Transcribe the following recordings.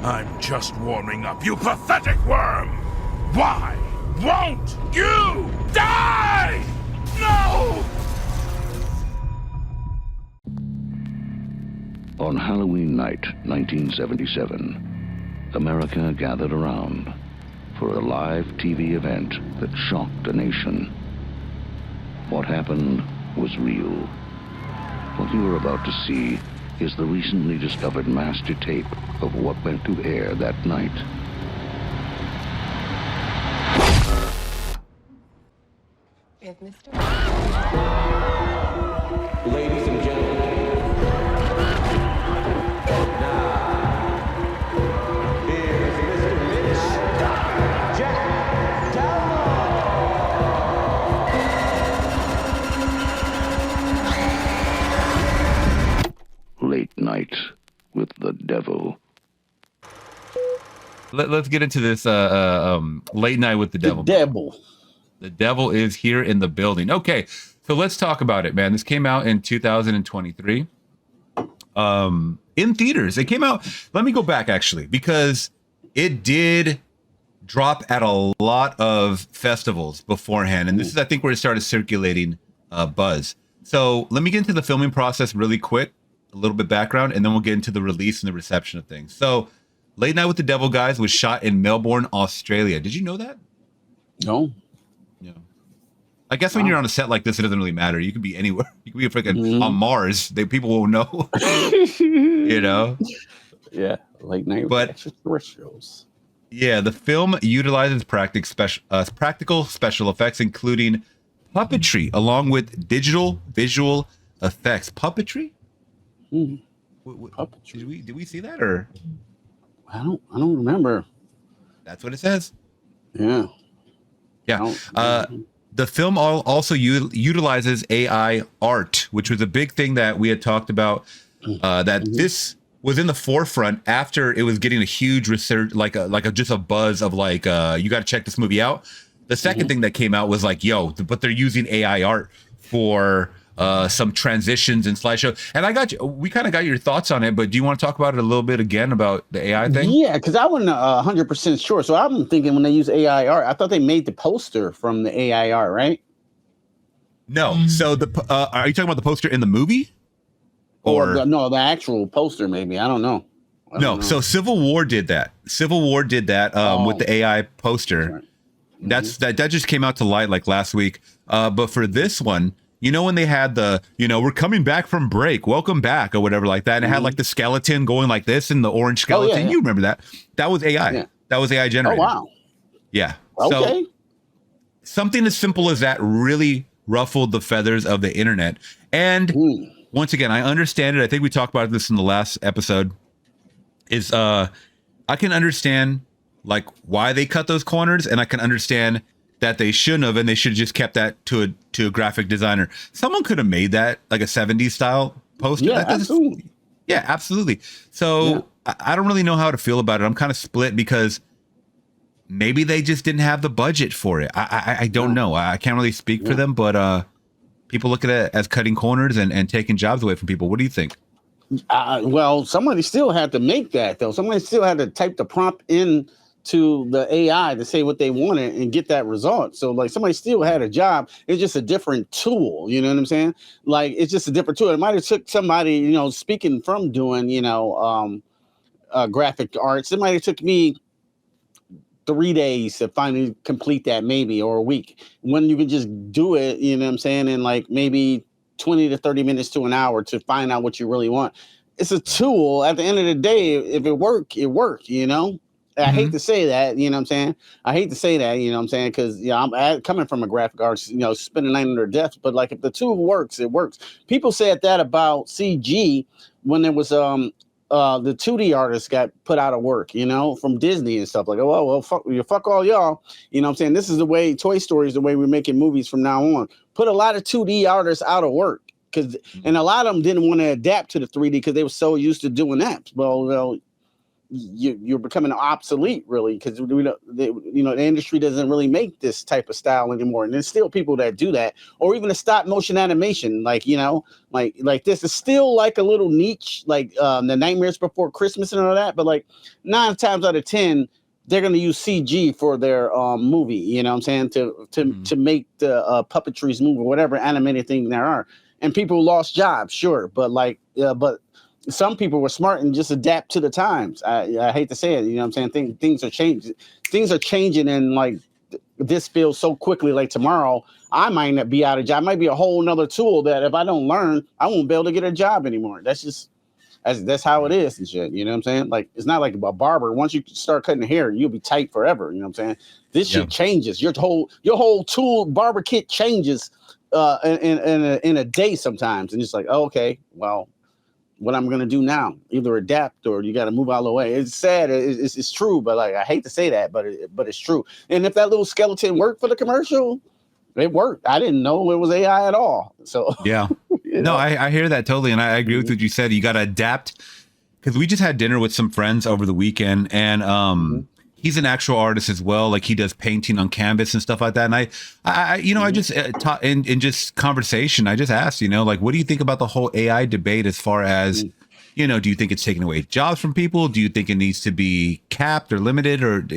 I'm just warming up, you pathetic worm! Why won't you die? No! On Halloween night, 1977, America gathered around for a live TV event that shocked a nation. What happened was real. What you are about to see is the recently discovered master tape of what went to air that night. Is Mr. Ladies and gentlemen, now, here's Mr. Mitch Jack Late Night with the Devil. Let's get into this late night with the devil. The devil is here in the building. Okay, so let's talk about it, man. This came out in 2023 in theaters. It came out, let me go back actually, because it did drop at a lot of festivals beforehand. And this is, I think, where it started circulating buzz. So let me get into the filming process really quick, a little bit background, and then we'll get into the release and the reception of things. So Late Night with the Devil, guys, was shot in Melbourne, Australia. Did you know that? No. Yeah. I guess when you're on a set like this, it doesn't really matter. You could be anywhere. You could be freaking on Mars. People won't know. You know? Yeah. Late Night with Extraterrestrials. Yeah, the film utilizes practical special effects, including puppetry, along with digital visual effects. Puppetry? Puppetry. Did we see that, or? I don't remember. That's what it says. Yeah. Yeah. The film also utilizes AI art, which was a big thing that we had talked about. That this was in the forefront after it was getting a huge research, just a buzz of you got to check this movie out. The second thing that came out was like, yo, but they're using AI art for some transitions and slideshow. And we kind of got your thoughts on it, but do you want to talk about it a little bit again about the AI thing? Yeah, because I wasn't 100% sure. So I'm thinking when they use AI art, I thought they made the poster from the AI art, right? No. So are you talking about the poster in the movie? Or the actual poster, maybe. I don't know. So Civil War did that. With the AI poster. Right. That just came out to light like last week. But for this one, you know, when they had we're coming back from break, welcome back, or whatever like that, and it had like the skeleton going like this and the orange skeleton. You remember that? That was AI. Yeah. That was AI generated. Oh, wow. Yeah. Okay. So something as simple as that really ruffled the feathers of the internet. And once again, I understand it. I think we talked about this in the last episode. I can understand like why they cut those corners, and I can understand that they shouldn't have, and they should have just kept that to a graphic designer. Someone could have made that like a 70s style poster. Yeah, absolutely. Yeah, absolutely. So I don't really know how to feel about it. I'm kind of split because maybe they just didn't have the budget for it. I don't know. I can't really speak for them, but people look at it as cutting corners and taking jobs away from people. What do you think? Well, somebody still had to make that, though. Somebody still had to type the prompt in to the AI to say what they wanted and get that result. So like somebody still had a job. It's just a different tool. You know what I'm saying? Like it's just a different tool. It might have took somebody, speaking from doing, graphic arts. It might have took me 3 days to finally complete that, maybe, or a week. When you can just do it, you know what I'm saying, in like maybe 20 to 30 minutes to an hour to find out what you really want. It's a tool. At the end of the day, if it worked, it worked, I hate to say that, you know what I'm saying? I hate to say that, you know what I'm saying? Because, I'm coming from a graphic artist, spending a night under death. But, like, if the tool works, it works. People said that about CG when there was the 2D artists got put out of work, from Disney and stuff. Like, oh, well, fuck all y'all. You know what I'm saying? This is the way Toy Story is the way we're making movies from now on. Put a lot of 2D artists out of work. And a lot of them didn't want to adapt to the 3D because they were so used to doing that. Well, you're becoming obsolete, really, because the industry doesn't really make this type of style anymore, and there's still people that do that, or even a stop motion animation, like this is still like a little niche, like the Nightmares Before Christmas and all that. But like 9 times out of 10, they're going to use CG for their movie. You know what I'm saying, to make the puppetries move or whatever animated thing there are. And people lost jobs, sure, but some people were smart and just adapt to the times. I hate to say it, you know what I'm saying? Things are changing. Things are changing, and like this feels so quickly. Like tomorrow, I might not be out of job. It might be a whole nother tool that if I don't learn, I won't be able to get a job anymore. That's how it is and shit. You know what I'm saying? Like, it's not like a barber. Once you start cutting hair, you'll be tight forever. You know what I'm saying? This shit changes. Your whole tool barber kit changes in a day sometimes, and it's like, oh, okay, well, what I'm gonna do now? Either adapt or you got to move out of the way. It's sad. It's true, but like I hate to say that, but it's true. And if that little skeleton worked for the commercial, it worked. I didn't know it was AI at all. So yeah, no, I hear that totally, and I agree with what you said. You got to adapt, because we just had dinner with some friends over the weekend, and he's an actual artist as well. Like, he does painting on canvas and stuff like that. And I just taught in just conversation, I just asked, like, what do you think about the whole AI debate as far as, do you think it's taking away jobs from people? Do you think it needs to be capped or limited, or,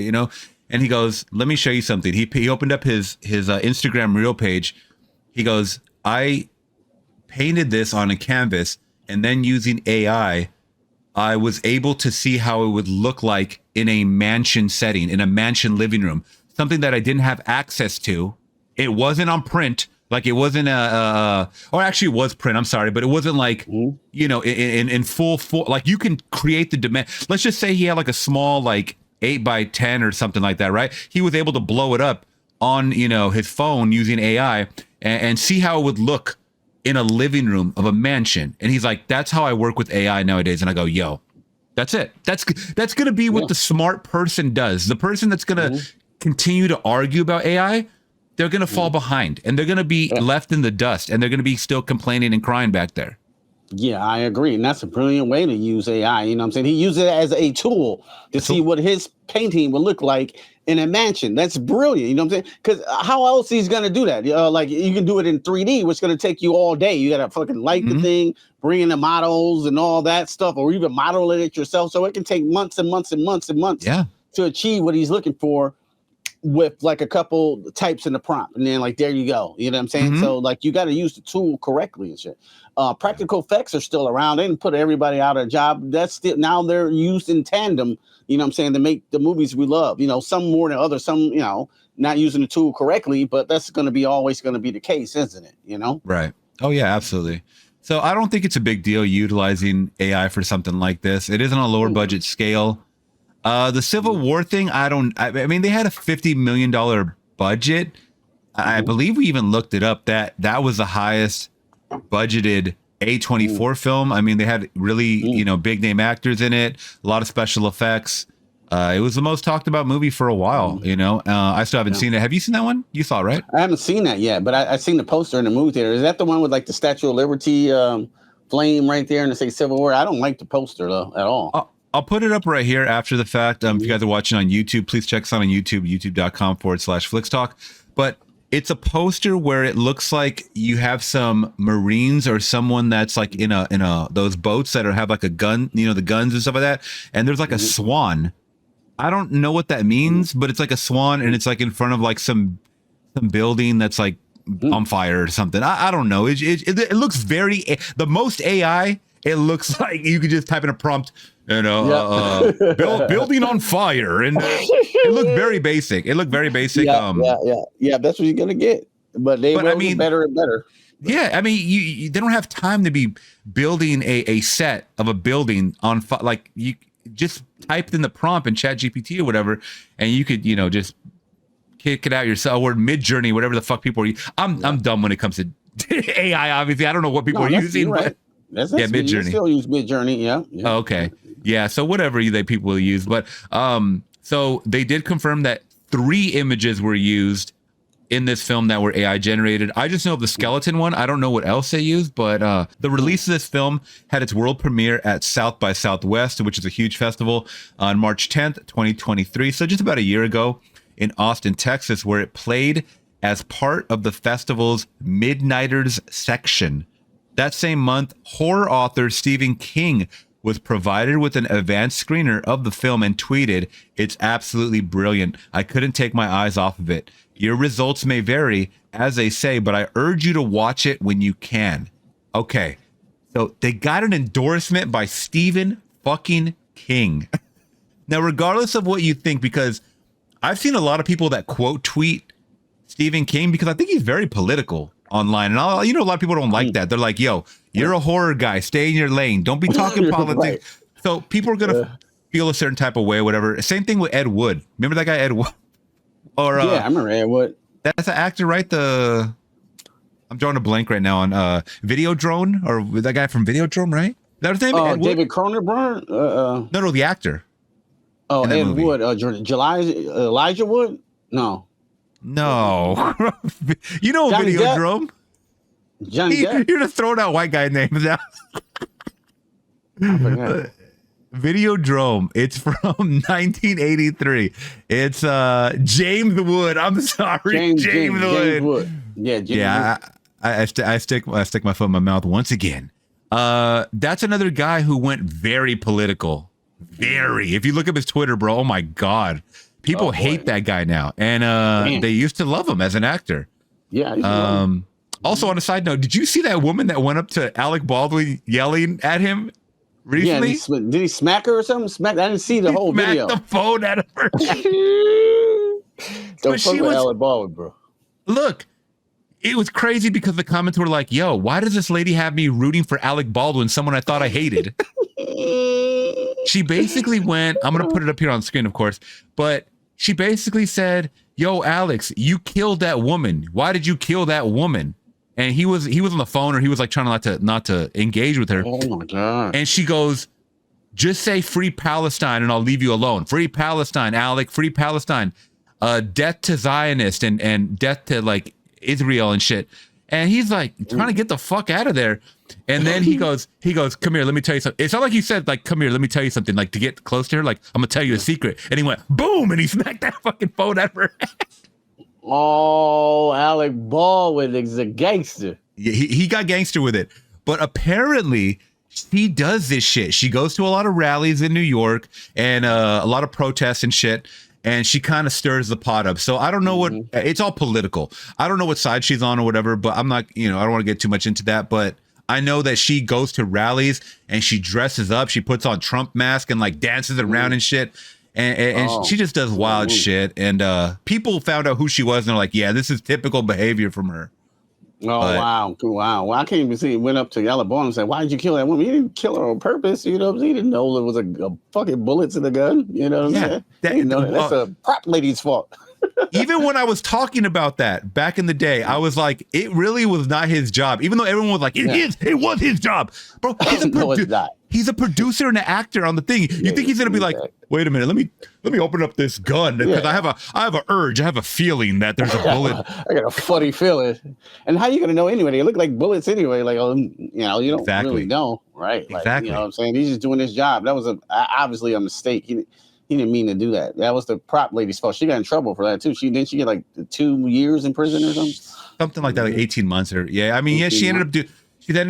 and he goes, let me show you something. He opened up his Instagram reel page. He goes, I painted this on a canvas, and then using AI, I was able to see how it would look like in a mansion setting, in a mansion living room, something that I didn't have access to. It wasn't on print. Like, it wasn't or actually it was print. I'm sorry, but it wasn't like, in full, like, you can create the demand. Let's just say he had like a small, like 8x10 or something like that, right? He was able to blow it up on, his phone using AI and see how it would look in a living room of a mansion. And he's like, that's how I work with AI nowadays. And I go, yo, that's it. That's going to be what the smart person does. The person that's going to continue to argue about AI, they're going to fall behind, and they're going to be left in the dust, and they're going to be still complaining and crying back there. Yeah, I agree. And that's a brilliant way to use AI. You know what I'm saying? He used it as a tool to see what his painting would look like in a mansion. That's brilliant. You know what I'm saying? Because how else he's going to do that? Like, you can do it in 3D, which is going to take you all day. You got to fucking light the thing, bring in the models and all that stuff, or even model it yourself. So it can take months and months and months and months to achieve what he's looking for with like a couple types in the prompt. And then like, there you go. You know what I'm saying? So like, you got to use the tool correctly and shit. Practical effects are still around. They didn't put everybody out of a job. That's still, now they're used in tandem, you know what I'm saying, to make the movies we love. Some more than others, some, not using the tool correctly, but that's going to be always going to be the case, isn't it? Right. Oh yeah, absolutely. So I don't think it's a big deal utilizing AI for something like this. It is on a lower budget scale. The Civil War thing, I mean, they had a $50 million budget. I believe we even looked it up, that was the highest budgeted A24 film. I mean, they had really, big name actors in it, a lot of special effects. It was the most talked about movie for a while, I still haven't seen it. Have you seen that one? You saw it, right? I haven't seen that yet, but I seen the poster in the movie theater. Is that the one with like the Statue of Liberty flame right there and it say Civil War? I don't like the poster though at all. I'll put it up right here after the fact. If you guys are watching on YouTube, please check us out on YouTube, youtube.com/Flix Talk. But it's a poster where it looks like you have some Marines or someone that's like in a those boats that have like a gun, the guns and stuff like that. And there's like a swan. I don't know what that means, but it's like a swan, and it's like in front of like some building that's like on fire or something. I don't know. It looks very the most AI. It looks like you could just type in a prompt, building on fire, and it looked very basic. That's what you're gonna get. But they will get better and better. Yeah, I mean, they don't have time to be building a set of a building on like you just typed in the prompt in ChatGPT or whatever, and you could just kick it out yourself, or Mid-Journey, whatever the fuck people are. I'm dumb when it comes to AI. Obviously, I don't know what people are using, but. That's Mid-Journey. Still use Mid-Journey, yeah. Oh, okay, yeah. So whatever people will use, but so they did confirm that 3 images were used in this film that were AI generated. I just know of the skeleton one. I don't know what else they used, but the release of this film had its world premiere at South by Southwest, which is a huge festival, on March 10th, 2023. So just about a year ago in Austin, Texas, where it played as part of the festival's Midnighters section. That same month, horror author Stephen King was provided with an advanced screener of the film and tweeted, "It's absolutely brilliant. I couldn't take my eyes off of it. Your results may vary, as they say, but I urge you to watch it when you can." Okay, so they got an endorsement by Stephen fucking King. Now, regardless of what you think, because I've seen a lot of people that quote tweet Stephen King because I think he's very political online. And a lot of people don't like that. They're like, yo, you're a horror guy. Stay in your lane. Don't be talking politics. Right. So people are going to feel a certain type of way or whatever. Same thing with Ed Wood. Remember that guy, Ed Wood? Or, yeah, I remember Ed Wood. That's an actor, right? I'm drawing a blank right now on Videodrome, or that guy from Videodrome, right? Is that his name? Oh, David Cronenberg? No, the actor. Oh, Ed movie. Wood. Elijah Wood? No. You know Johnny Videodrome? Johnny Depp? You're just throwing out white guy names now. Videodrome. It's from 1983. It's James Wood. I'm sorry, James Wood. Yeah, James Wood. I stick my foot in my mouth once again. That's another guy who went very political. Very. If you look up his Twitter, bro, oh my God. People hate that guy now. And they used to love him as an actor. Yeah. Also, on a side note, did you see that woman that went up to Alec Baldwin yelling at him recently? Yeah, did he smack her or something? I didn't see the whole video. Smacked the phone out of her. Don't fuck with Alec Baldwin, bro. Look, it was crazy because the comments were like, yo, why does this lady have me rooting for Alec Baldwin, someone I thought I hated? She basically went, I'm going to put it up here on screen, of course, but she basically said, yo, Alex, you killed that woman. Why did you kill that woman? And he was on the phone, or he was like trying not to engage with her. Oh my God. And she goes, just say free Palestine and I'll leave you alone. Free Palestine, Alec, free Palestine. Death to Zionist and death to like Israel and shit. And he's like trying to get the fuck out of there. And then he goes, come here, let me tell you something. It's not like he said, like, come here, let me tell you something, like to get close to her, like, I'm gonna tell you a secret. And he went, boom, and he smacked that fucking phone out of her. Oh, Alec Baldwin is a gangster. Yeah, he got gangster with it. But apparently she does this shit. She goes to a lot of rallies in New York and a lot of protests and shit. And she kind of stirs the pot up. So I don't know what, it's all political. I don't know what side she's on or whatever, but I'm not, I don't want to get too much into that. But I know that she goes to rallies and she dresses up. She puts on Trump mask and like dances around and shit. And she just does wild shit. And people found out who she was and they're like, yeah, this is typical behavior from her. Oh, wow. Well, I can't even see. He went up to Alec Baldwin and said, why did you kill that woman? He didn't kill her on purpose. You know what I'm saying? He didn't know there was a fucking bullet to the gun. You know what I'm saying? That's a prop lady's fault. Even when I was talking about that back in the day, I was like, it really was not his job. Even though everyone was like, it was his job. Bro, he's a producer and an actor on the thing. You think he's gonna be like, wait a minute, let me open up this gun because I have a urge, I have a feeling that there's a bullet. I got a funny feeling. And how you gonna know anyway? They look like bullets anyway. Like, you don't really know, right? Like, exactly. You know what I'm saying? He's just doing his job. That was obviously a mistake. He didn't mean to do that. That was the prop lady's fault. She got in trouble for that too. Didn't she get like 2 years in prison or something? Something like that, like 18 months or I mean, she ended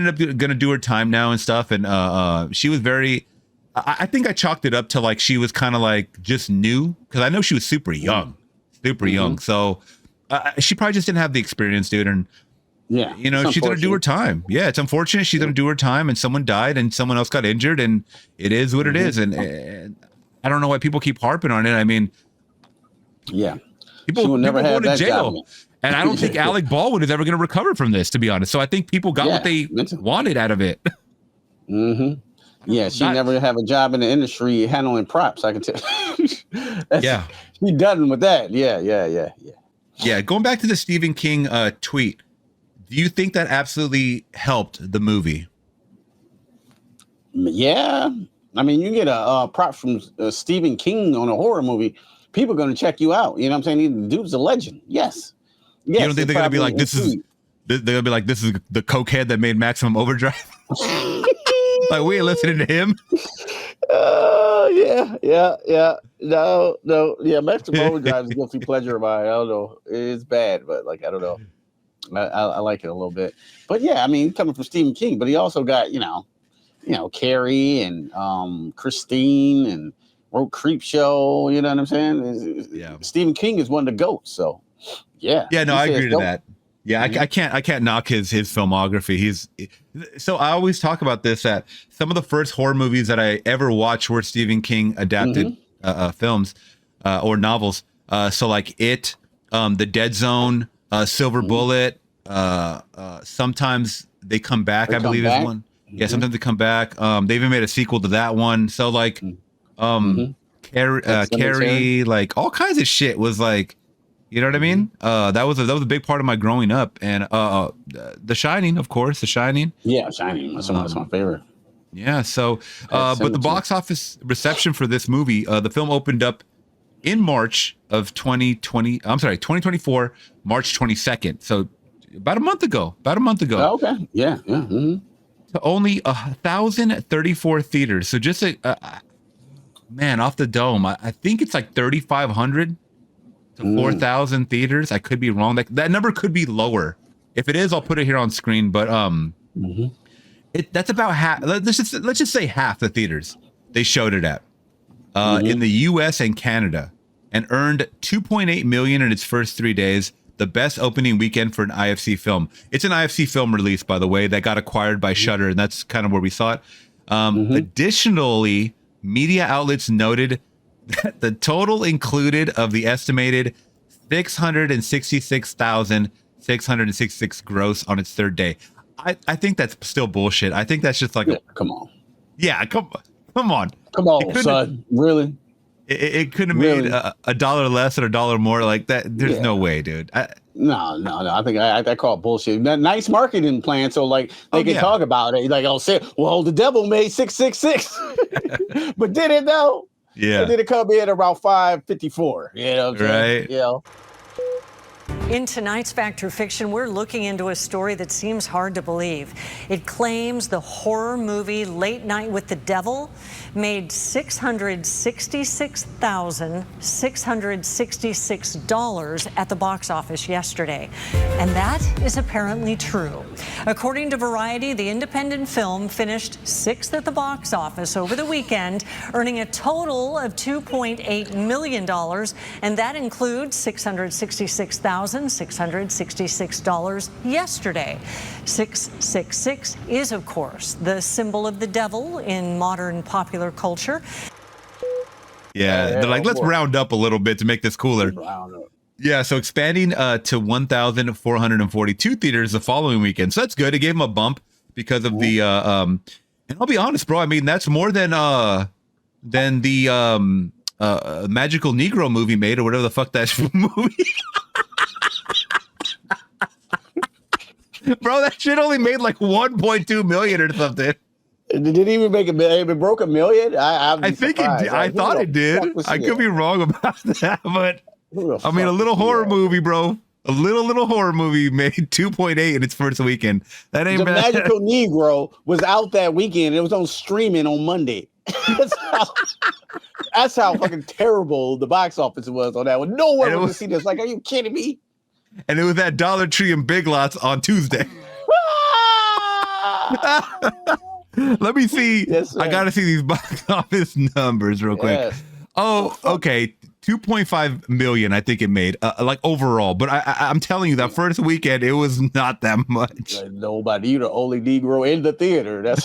up gonna do her time now and stuff. And she was very. I think I chalked it up to like she was kind of like just new because I know she was super young. So she probably just didn't have the experience, dude. And she's gonna do her time. Yeah, it's unfortunate she's gonna do her time, and someone died, and someone else got injured, and it is what it is. And I don't know why people keep harping on it. I mean, people will never go to jail. Job, and I don't think Alec Baldwin is ever going to recover from this, to be honest. So I think people got what they wanted out of it. Yeah, she never have a job in the industry handling props, I can tell. She done with that. Yeah. Going back to the Stephen King tweet, do you think that absolutely helped the movie? Yeah. I mean, you get a prop from Stephen King on a horror movie, people are going to check you out. You know what I'm saying? The dude's a legend. Yes. Yes, you don't think they're gonna be like, this is? They're gonna be like, this is the cokehead that made Maximum Overdrive. Like, we ain't listening to him. Yeah. No. Yeah, Maximum Overdrive is guilty pleasure of mine. I don't know. It's bad, but like, I don't know. I like it a little bit. But yeah, I mean, coming from Stephen King, but he also got, Carrie and Christine and wrote Creep Show. You know what I'm saying? Yeah. Stephen King is one of the GOATs. So yeah. Yeah, no, I agree to that. Yeah, I can't knock his filmography. So I always talk about this, that some of the first horror movies that I ever watched were Stephen King adapted films or novels. So like It, The Dead Zone, Silver Bullet. Sometimes They Come Back, I believe is one. Yeah, sometimes They Come Back. They even made a sequel to that one. So like Carrie, like all kinds of shit was like, you know what I mean? That was a big part of my growing up. And The Shining, of course, The Shining. Yeah, Shining. That's my favorite. Yeah. So, but the box office reception for this movie, the film opened up in March of 2024, March 22nd. So about a month ago. Oh, okay. Yeah. To only 1,034 theaters. So just man, off the dome, I think it's like 3,500 to 4,000 theaters. I could be wrong. That number could be lower. If it is, I'll put it here on screen. But that's about half. Let's just say half the theaters they showed it at in the U.S. and Canada, and earned $2.8 million in its first 3 days. The best opening weekend for an IFC film. It's an IFC film release, by the way, that got acquired by Shudder, and that's kind of where we saw it. Additionally, media outlets noted that the total included of the estimated 666,666 gross on its third day. I think that's still bullshit. I think that's just like come on. Yeah, come on. Come on, son. Really? It couldn't have made a dollar less or a dollar more like that. There's no way, dude. No. I think I call it bullshit. Nice marketing plan, so like they can talk about it. Like, say, well, the devil made 666, but did it though? Yeah. And then it come in around 554. You know what I'm saying? Right. You know. In tonight's Fact or Fiction, we're looking into a story that seems hard to believe. It claims the horror movie Late Night with the Devil made $666,666 at the box office yesterday. And that is apparently true. According to Variety, the independent film finished 6th at the box office over the weekend, earning a total of $2.8 million, and that includes $666,666 yesterday. 666 is, of course, the symbol of the devil in modern popular culture. Yeah, they're like, let's round up a little bit to make this cooler. Yeah, so expanding to 1,442 theaters the following weekend. So that's good. It gave them a bump because of the and I'll be honest, bro. I mean, that's more than the Magical Negro movie made, or whatever the fuck that movie. Bro, that shit only made like 1.2 million or something. Did it even make a million? It broke a million? I think it did. I thought it did. I could be wrong about that, but I mean, a little horror movie, bro. A little horror movie made 2.8 in its first weekend. That ain't bad. The Magical Negro was out that weekend. It was on streaming on Monday. That's how fucking terrible the box office was on that one. No one would see this. Like, are you kidding me? And it was at Dollar Tree and Big Lots on Tuesday. Let me see. Yes, I got to see these box office numbers real quick. Yes. Oh, okay. 2.5 million, I think it made, like overall. But I'm telling you, that first weekend, it was not that much. Nobody, you're the only Negro in the theater. That's.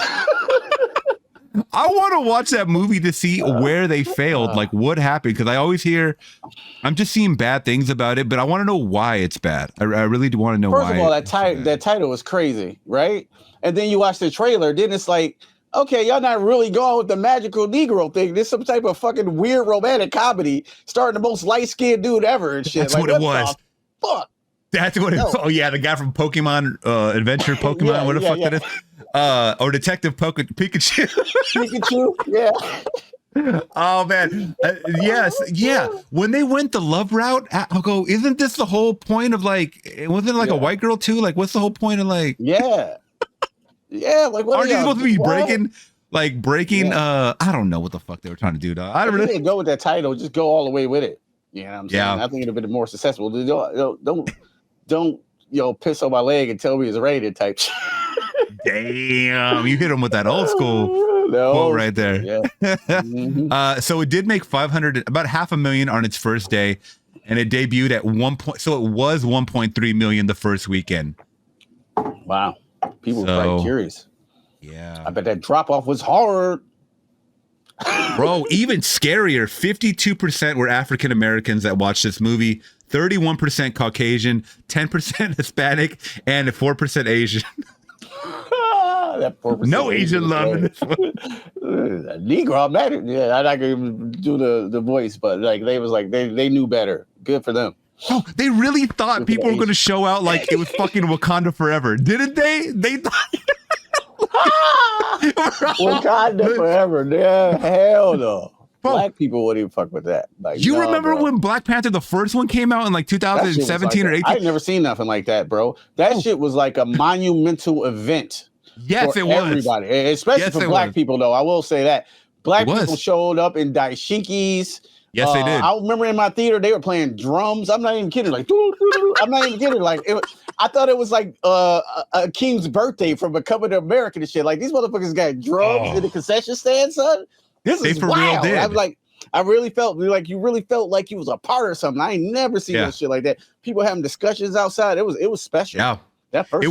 I want to watch that movie to see where they failed, like what happened. Because I always hear, I'm just seeing bad things about it, but I want to know why it's bad. I really do want to know why. First of all, that title was crazy, right? And then you watch the trailer, then it's like, okay, y'all not really going with the Magical Negro thing. This is some type of fucking weird romantic comedy starring the most light-skinned dude ever and shit. That's like, what it was. Fuck. That's what it was. Oh, yeah, the guy from Pokemon, Adventure Pokemon, what the fuck that is. Or Detective Pikachu. Pikachu, yeah. Oh man, yes, yeah. When they went the love route, I'll go. Isn't this the whole point of like? Wasn't it like a white girl too? Like, what's the whole point of like? Yeah, yeah. Like, what Aren't you supposed to be breaking? Yeah. I don't know what the fuck they were trying to do. Dog. I If don't you really. didn't go with that title, just go all the way with it. You know what I'm saying? Yeah. I think it'd have been more successful. Don't piss on my leg and tell me it's rated type shit. Damn, you hit him with that old school quote right there. Yeah. Mm-hmm. So it did make about $500,000 on its first day, and it debuted at so it was 1.3 million the first weekend. Wow, people were probably curious. Yeah, I bet that drop off was hard. Bro, even scarier. 52% were African Americans that watched this movie. 31% Caucasian, 10% Hispanic, and 4% Asian. That 4% No Asian love in this one. Negro mattered. Yeah, I'm not gonna do the voice, but like they was like they knew better. Good for them. Oh, they really thought people were going to show out like it was fucking Wakanda forever, didn't they? They thought. Wakanda forever. Yeah, hell no. Bro, Black people wouldn't even fuck with that. Like, you remember when Black Panther, the first one, came out in like 2017 or 18? I never seen nothing like that, bro. That shit was like a monumental event. Yes, it was. Everybody, especially for Black people, though. I will say that. Black people showed up in dashikis. Yes, they did. I remember in my theater, they were playing drums. I'm not even kidding. Like, I'm not even kidding. Like, I thought it was like a king's birthday from a Coming to America and shit. Like, these motherfuckers got drums in the concession stand, son. This is wild. I'm like, I really felt like you really felt like you was a part of something. I ain't never seen no shit like that. People having discussions outside. It was special. Yeah, that first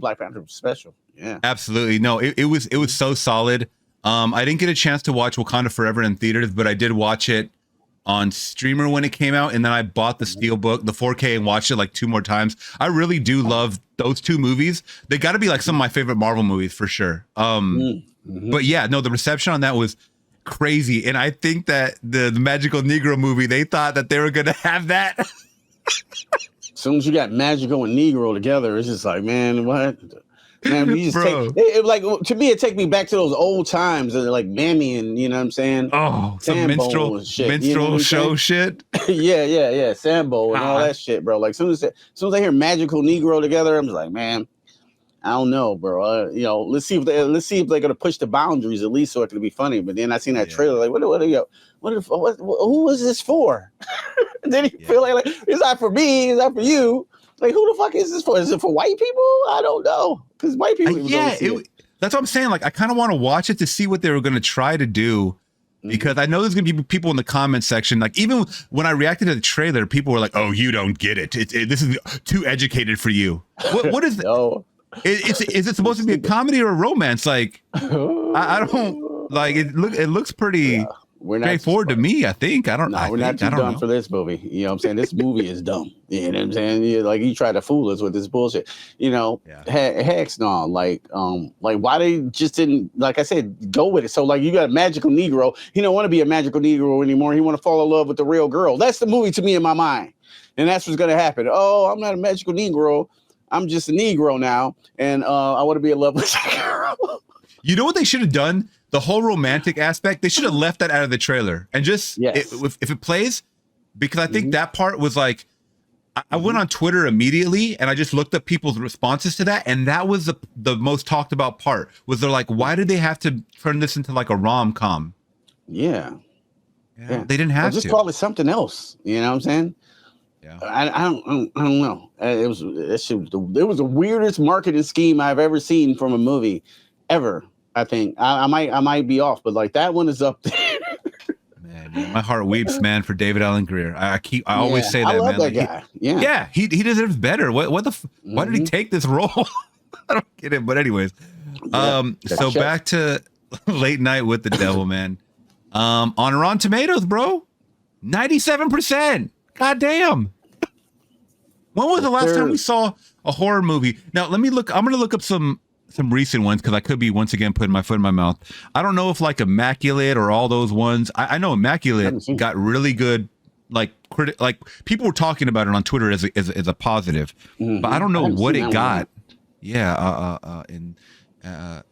Black Panther was special. Yeah, absolutely. No, it was so solid. I didn't get a chance to watch Wakanda Forever in theaters, but I did watch it on streamer when it came out, and then I bought the Steelbook, the 4K, and watched it like 2 more times. I really do love those 2 movies. They got to be like some of my favorite Marvel movies for sure. But yeah, no, the reception on that was crazy, and I think that the Magical Negro movie, they thought that they were gonna have that. As soon as you got Magical and Negro together, it's just like, man, what? Man, we just like to me, it take me back to those old times, like Mammy and you know what I'm saying. Oh, some minstrel show shit. yeah, Sambo and all that shit, bro. Like as soon as I hear Magical Negro together, I'm just like, man, I don't know, bro. Let's see if they're gonna push the boundaries at least so it can be funny. But then I seen that trailer, like, who was this for? Then you feel like it's not for me, it's not for you. Like, who the fuck is this for? Is it for white people? I don't know. Because white people that's what I'm saying. Like, I kind of want to watch it to see what they were going to try to do. Because I know there's going to be people in the comment section. Like, even when I reacted to the trailer, people were like, oh, you don't get it. This is too educated for you. What is no. Is it supposed to be a comedy or a romance? Like, I don't, like, it looks pretty... We're not straightforward to me, I think. We're not too dumb for this movie. You know what I'm saying? This movie is dumb. You know what I'm saying? Like, you try to fool us with this bullshit. You know, heck no. Like why they just didn't, like I said, go with it. So, like, you got a Magical Negro. He don't want to be a Magical Negro anymore. He want to fall in love with the real girl. That's the movie to me in my mind. And that's what's going to happen. Oh, I'm not a Magical Negro. I'm just a Negro now. And I want to be in love with a girl. You know what they should have done? The whole romantic aspect, they should have left that out of the trailer and just if it plays, because I think that part was like, I went on Twitter immediately and I just looked up people's responses to that, and that was the most talked about part. Was they're like, why did they have to turn this into like a rom-com? Yeah, they didn't have just to call it something else. You know what I'm saying? Yeah, I don't know. It was the weirdest marketing scheme I've ever seen from a movie ever. I think I might be off, but like that one is up there. Man, my heart weeps, man, for David Allen Greer. I always say that, I love man. That guy. He deserves better. Why did he take this role? I don't get it. But anyways, so back to Late Night with the Devil, man. On Rotten Tomatoes, bro, 97%. God damn. When was the last time we saw a horror movie? Now let me look. I'm gonna look up some recent ones because I could be once again putting my foot in my mouth. I don't know if like Immaculate or all those ones. I know Immaculate got really good, like people were talking about it on Twitter as a positive, but I don't know what it got.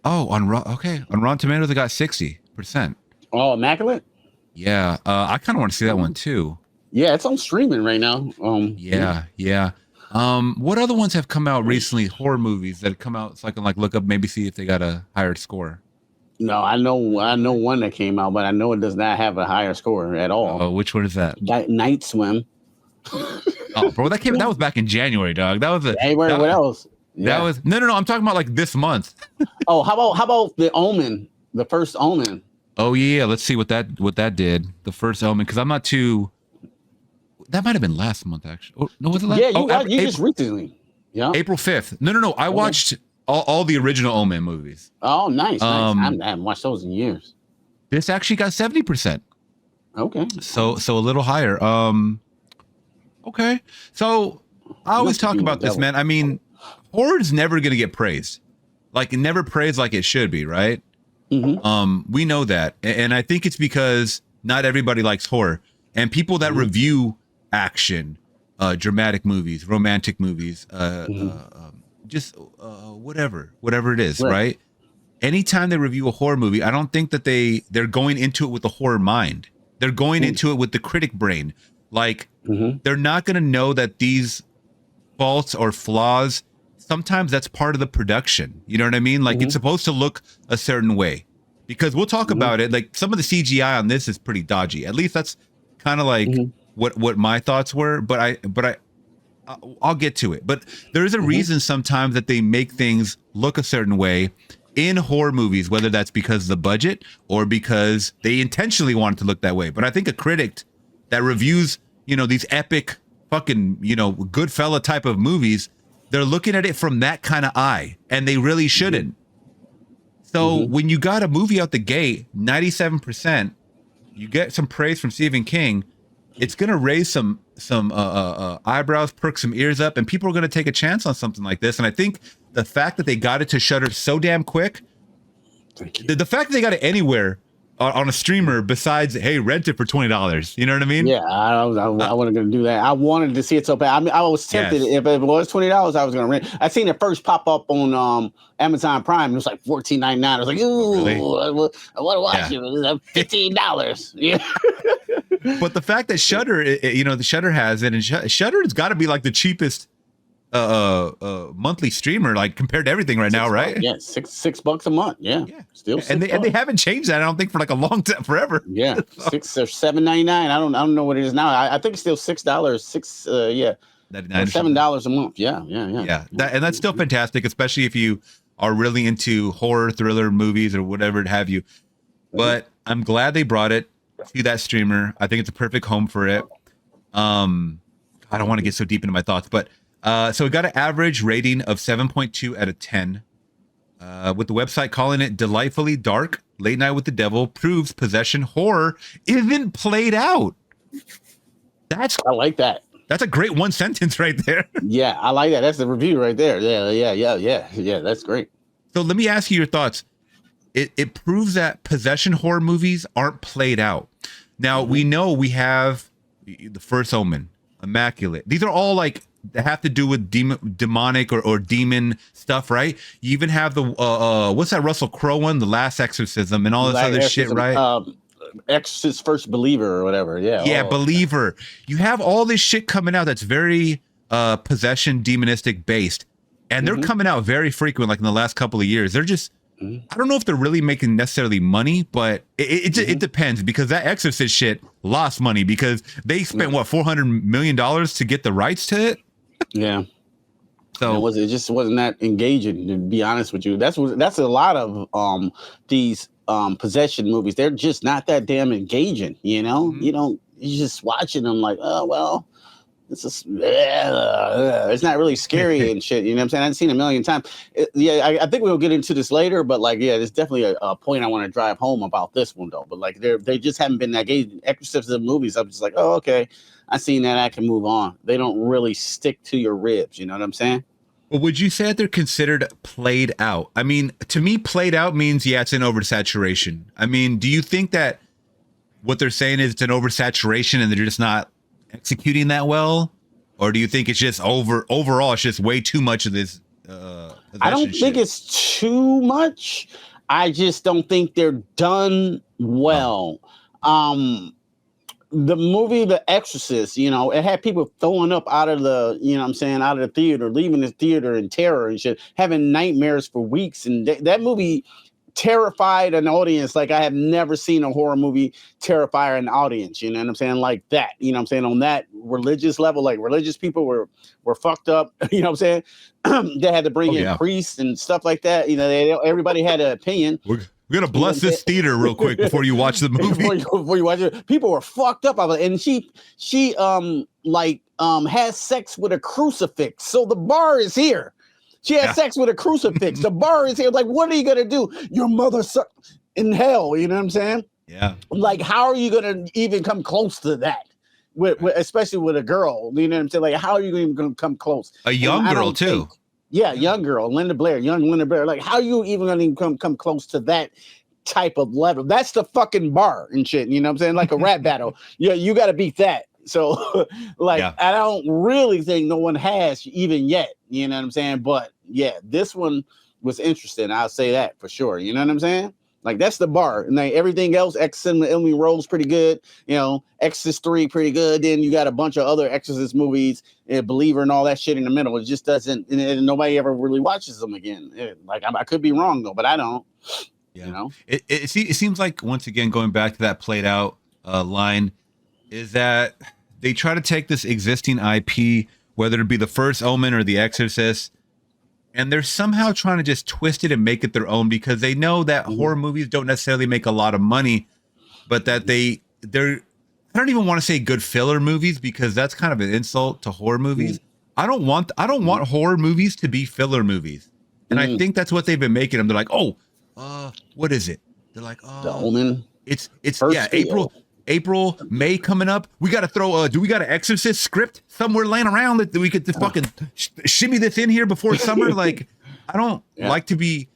On Rotten Tomatoes it got 60%. Oh, Immaculate. Yeah, I kind of want to see that one too. Yeah, it's on streaming right now. Yeah. What other ones have come out recently? Horror movies that have come out, so I can like look up, maybe see if they got a higher score. No, I know one that came out, but I know it does not have a higher score at all. Oh, which one is that? Night Swim. Oh, bro, that was back in January, dog. That was What else? That was no. I'm talking about like this month. Oh, how about the Omen? The first Omen. Oh yeah, let's see what that did. The first Omen, because I'm not too. That might have been last month, actually. Oh, no, was it last? Yeah, you just recently. Yeah. April 5th. No. I watched all the original Omen movies. Oh, nice. I haven't watched those in years. This actually got 70%. Okay. So a little higher. Okay. So I always talk about this, man. I mean, horror's never gonna get praised. Like it never praised like it should be, right? Mm-hmm. We know that. And I think it's because not everybody likes horror. And people that review action, dramatic movies, romantic movies, just whatever it is, right? Anytime they review a horror movie, I don't think that they're going into it with the horror mind. They're going into it with the critic brain. Like they're not going to know that these faults or flaws, sometimes that's part of the production. You know what I mean? Like it's supposed to look a certain way, because we'll talk about it. Like some of the CGI on this is pretty dodgy. At least that's kind of like what my thoughts were. But I'll get to it. But there is a reason sometimes that they make things look a certain way in horror movies, whether that's because of the budget or because they intentionally want it to look that way. But I think a critic that reviews, these epic fucking, Goodfella type of movies, they're looking at it from that kind of eye, and they really shouldn't. So when you got a movie out the gate, 97%, you get some praise from Stephen King, it's going to raise some eyebrows, perk some ears up, and people are going to take a chance on something like this. And I think the fact that they got it to Shudder so damn quick, the fact that they got it anywhere on a streamer besides, hey, rent it for $20. You know what I mean? Yeah, I wasn't going to do that. I wanted to see it so bad. I mean, I was tempted. Yes. If it was $20, I was going to rent. I seen it first pop up on Amazon Prime. It was like $14.99. I was like, ooh, Really? I want to watch it. It was $15. Yeah. But the fact that Shudder, the Shudder has it, and Shudder has got to be like the cheapest monthly streamer, like compared to everything right now, right? Yeah, $6 a month. Yeah. Still and they haven't changed that, I don't think, for like a long time, forever. Yeah, $6 or $7.99. I don't know what it is now. I think it's still $6. $7 a month. Yeah. And that's still fantastic, especially if you are really into horror, thriller movies, or whatever it have you. But I'm glad they brought it to that streamer. I think it's a perfect home for it. I don't want to get so deep into my thoughts, but so it got an average rating of 7.2 out of 10. With the website calling it delightfully dark, Late Night with the Devil proves possession horror isn't played out. I like that. That's a great one sentence right there. Yeah, I like that. That's the review right there. Yeah. That's great. So let me ask you your thoughts. It proves that possession horror movies aren't played out. Now, we know we have the first Omen, Immaculate. These are all like that have to do with demonic or demon stuff, right? You even have the what's that Russell Crowe one, The Last Exorcism, and all this other shit, right? Exorcist First Believer or whatever. Yeah, Believer. You have all this shit coming out that's very possession demonistic based, and they're coming out very frequent, like in the last couple of years. They're just I don't know if they're really making necessarily money, but it depends, because that Exorcist shit lost money because they spent what $400 million to get the rights to it. Yeah. So it just wasn't that engaging, to be honest with you. That's a lot of these possession movies. They're just not that damn engaging, you're just watching them like, oh well, it's not really scary and shit. You know what I'm saying? I've seen it a million times. I think we'll get into this later, but like, yeah, there's definitely a point I want to drive home about this one though. But like, they just haven't been that engaging. Exorcism movies, I'm just like, oh, okay, I seen that. I can move on. They don't really stick to your ribs. You know what I'm saying? Well, would you say that they're considered played out? I mean, to me, played out means, it's an oversaturation. I mean, do you think that what they're saying is it's an oversaturation and they're just not executing that well? Or do you think it's just overall, it's just way too much of this? I don't think it's too much. I just don't think they're done Well, the movie The Exorcist, you know, it had people throwing up out of the, you know what I'm saying, out of the theater, leaving the theater in terror and shit, having nightmares for weeks. And that movie terrified an audience like I have never seen a horror movie terrify an audience, you know what I'm saying? Like that, you know what I'm saying? On that religious level, like religious people were fucked up, you know what I'm saying? They had to bring in priests and stuff like that. You know, everybody had an opinion. We're gonna bless this theater real quick before you watch the movie. before you watch it, people were fucked up. And she has sex with a crucifix. So the bar is here. She had sex with a crucifix. The bar is here. Like, what are you gonna do? Your mother in hell. You know what I'm saying? Yeah. Like, how are you gonna even come close to that? Especially with a girl. You know what I'm saying? Like, how are you even gonna come close? A young girl too. Young girl, young Linda Blair. Like, how are you even gonna come close to that type of level? That's the fucking bar and shit. You know what I'm saying? Like a rap battle. Yeah, you got to beat that. So, I don't really think no one has even yet. You know what I'm saying? But yeah, this one was interesting. I'll say that for sure. You know what I'm saying? Like, that's the bar. And then everything else, Exorcist and Emily Rose, pretty good. You know, Exorcist 3, pretty good. Then you got a bunch of other Exorcist movies, Believer and all that shit in the middle. It just doesn't, and nobody ever really watches them again. I could be wrong, though, but I don't. Yeah. You know? It seems like, once again, going back to that played out line, is that they try to take this existing IP, whether it be The First Omen or The Exorcist, and they're somehow trying to just twist it and make it their own, because they know that horror movies don't necessarily make a lot of money, but that they're I don't even want to say good filler movies, because that's kind of an insult to horror movies. I don't want horror movies to be filler movies. And I think that's what they've been making them. They're like, what is it? They're like, The Omen. It's April, May coming up. We got to throw do we got an Exorcist script somewhere laying around that we could fucking shimmy this in here before summer? Like, I don't like to be,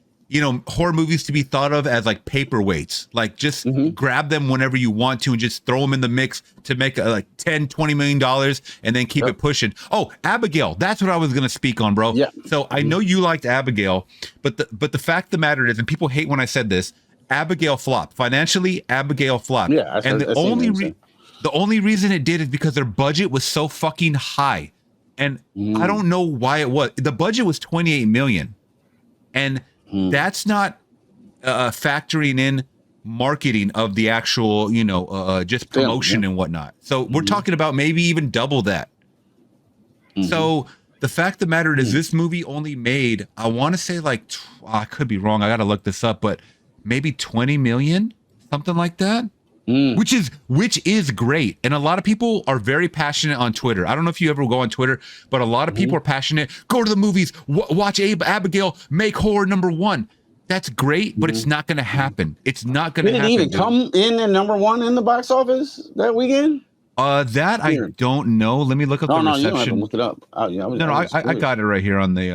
horror movies to be thought of as like paperweights. Like, just grab them whenever you want to and just throw them in the mix to make like $10-20 million and then keep it pushing. Oh, Abigail, that's what I was going to speak on, bro. Yeah. So I know you liked Abigail, but the fact of the matter is, and people hate when I said this, Abigail flopped. Financially, Abigail flopped. Yeah, and the only reason it did is because their budget was so fucking high. And I don't know why it was. The budget was $28 million. And that's not factoring in marketing of the actual, just promotion and whatnot. So we're talking about maybe even double that. So the fact of the matter is, this movie only made, I want to say like, I could be wrong, I got to look this up, but maybe 20 million, something like that, which is great. And a lot of people are very passionate on Twitter. I don't know if you ever go on Twitter, but a lot of people are passionate. Go to the movies, watch Abigail make horror #1. That's great, but it's not going to happen. It's not going to happen. Did it even come in at #1 in the box office that weekend? That I don't know. Let me look up the reception. You don't have to look it up. I got it right here on the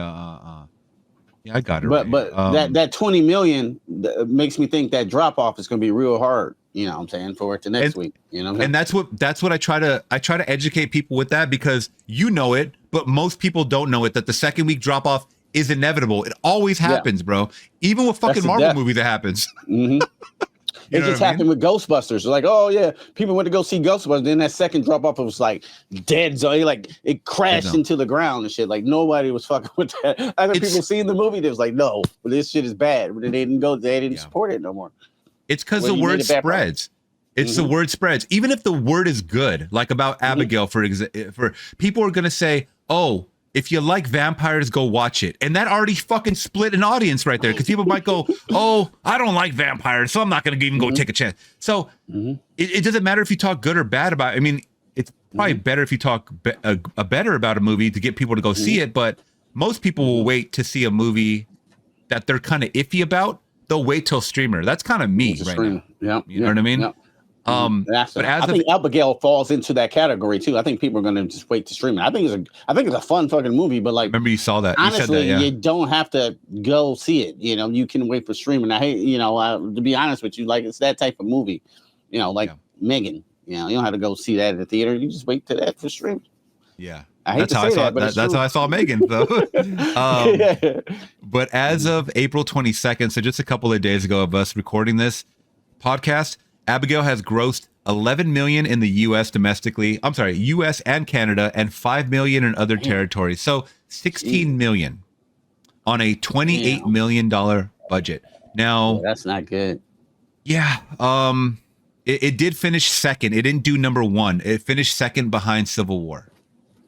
I got it. But that 20 million makes me think that drop off is going to be real hard. You know what I'm saying, for it to next week. You know, and that's what I try to educate people with, that, because you know it, but most people don't know it, that the second week drop off is inevitable. It always happens, bro. Even with fucking Marvel movies, it happens. It just happened with Ghostbusters. Like, oh yeah, people went to go see Ghostbusters. Then that second drop off, it was like dead zone. Like, it crashed into the ground and shit. Like, nobody was fucking with that. Other people seeing the movie, they was like, no, this shit is bad. They didn't support it no more. It's because the word spreads. It's the word spreads. Even if the word is good, like about Abigail, for people are gonna say, oh, if you like vampires, go watch it. And that already fucking split an audience right there, because people might go, oh, I don't like vampires, so I'm not going to even go take a chance. So it doesn't matter if you talk good or bad about it. I mean, it's probably better if you talk better about a movie to get people to go see it, but most people will wait to see a movie that they're kind of iffy about. They'll wait till streamer. That's kind of me right now. Yeah, you know what I mean? Yeah. But I think Abigail falls into that category too. I think people are going to just wait to stream it. I think it's a fun fucking movie, but like, remember you saw that. Honestly, you said that, you don't have to go see it. You know, you can wait for streaming. I hate, to be honest with you, like, it's that type of movie. Megan. You don't have to go see that at the theater. You just wait to that for streaming. Yeah. That's how I saw Megan. So. But as of April 22nd, so just a couple of days ago of us recording this podcast, Abigail has grossed 11 million in the U.S. domestically. I'm sorry, U.S. and Canada, and 5 million in other territories. So 16 million on a $28 million budget. Now, that's not good. Yeah. It did finish second. It didn't do number one. It finished second behind Civil War,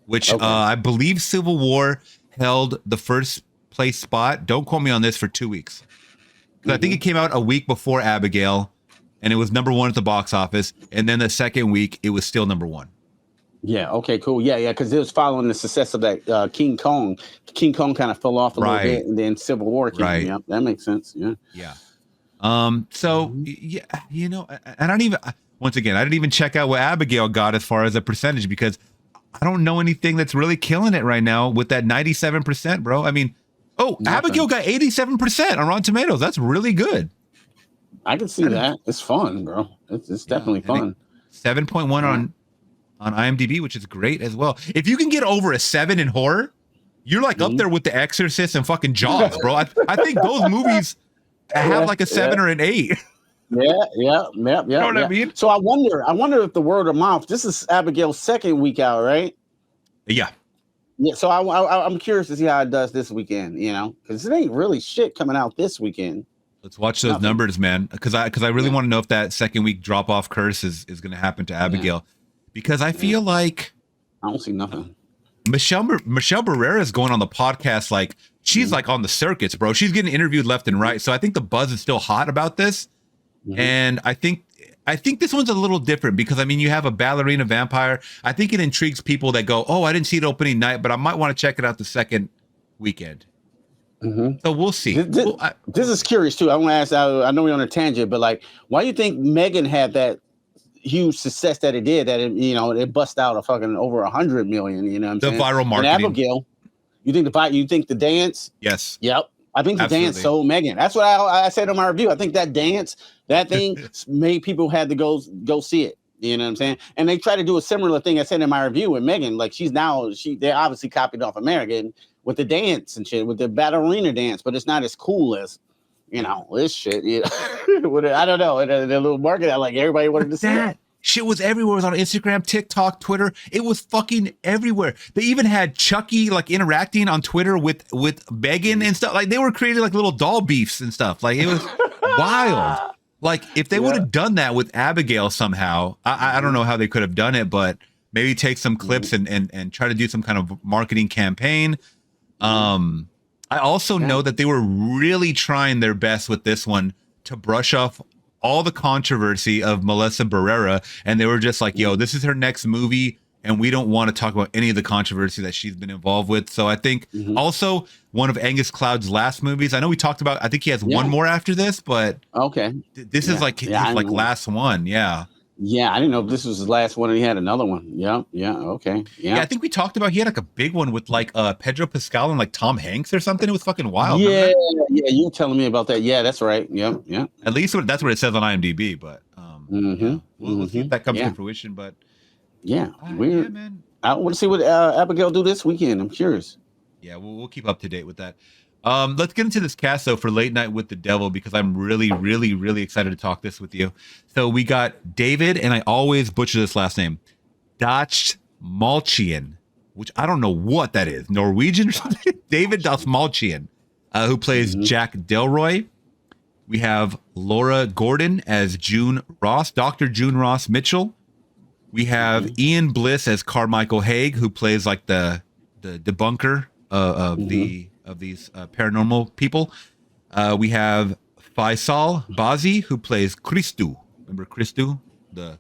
which I believe Civil War held the first place spot. Don't quote me on this for 2 weeks. I think it came out a week before Abigail, and it was number one at the box office. And then the second week, it was still number one. Yeah. Okay. Cool. Yeah. Yeah. Because it was following the success of that King Kong. King Kong kind of fell off a little bit, and then Civil War came. Right. Yeah, that makes sense. Yeah. Yeah. So yeah, you know, I don't even. Once again, I didn't even check out what Abigail got as far as a percentage because I don't know anything that's really killing it right now with that 97%, bro. I mean, Abigail got 87% on Rotten Tomatoes. That's really good. I can see that. It's fun, bro. It's definitely fun. 7.1 on IMDb, which is great as well. If you can get over a 7 in horror, you're like up there with The Exorcist and fucking Jaws, bro. I think those movies have like a 7 or an 8. Yeah. You know what I mean? So I wonder if the word of mouth. This is Abigail's second week out, right? Yeah. Yeah. So I'm curious to see how it does this weekend. You know, because it ain't really shit coming out this weekend. Let's watch those numbers, man. Because I really want to know if that second week drop off curse is going to happen to Abigail. Because I feel like I don't see nothing. Michelle Barrera is going on the podcast like she's like on the circuits, bro. She's getting interviewed left and right. So I think the buzz is still hot about this. And I think this one's a little different because I mean you have a ballerina vampire. I think it intrigues people that go, oh, I didn't see it opening night, but I might want to check it out the second weekend. So we'll see. This is curious too. I want to ask. I know we're on a tangent, but like, why do you think Megan had that huge success that it did? That it bust out a fucking over 100 million. You know what I'm saying? The viral marketing. And Abigail, you think the dance? Yes. Yep. I think the dance sold Megan. That's what I said in my review. I think that dance, that thing made people had to go see it. You know what I'm saying? And they try to do a similar thing I said in my review with Megan. Like they obviously copied off American with the dance and shit, with the ballerina dance, but it's not as cool as, this shit. I don't know. The little market, like everybody wanted to see that. Shit was everywhere. It was on Instagram, TikTok, Twitter. It was fucking everywhere. They even had Chucky like interacting on Twitter with Megan and stuff. Like they were creating like little doll beefs and stuff. Like it was wild. Like if they would have done that with Abigail somehow, I don't know how they could have done it, but maybe take some clips and try to do some kind of marketing campaign. I also know that they were really trying their best with this one to brush off all the controversy of Melissa Barrera, and they were just like, yo, this is her next movie, and we don't want to talk about any of the controversy that she's been involved with. So I think also one of Angus Cloud's last movies, I know we talked about, I think he has one more after this, but this is like his like last one. Yeah, I didn't know if this was his last one and he had another one. Yeah, okay. Yeah, I think we talked about he had like a big one with like Pedro Pascal and like Tom Hanks or something. It was fucking wild. Yeah, you telling me about that. Yeah, that's right. Yeah. At least that's what it says on IMDb, but we'll see if that comes to fruition. But weird. Man. I want to see what Abigail do this weekend. I'm curious. Yeah, we'll keep up to date with that. Let's get into this cast though for Late Night with the Devil because I'm really, really, really excited to talk this with you. So we got David, and I always butcher this last name, Dastmalchian, which I don't know what that is, Norwegian or something. David Dastmalchian, who plays Jack Delroy. We have Laura Gordon as June Ross, Dr. June Ross Mitchell. We have Ian Bliss as Carmichael Haig, who plays like the debunker of these paranormal people. We have Faisal Bazi, who plays Christu. Remember Christu? That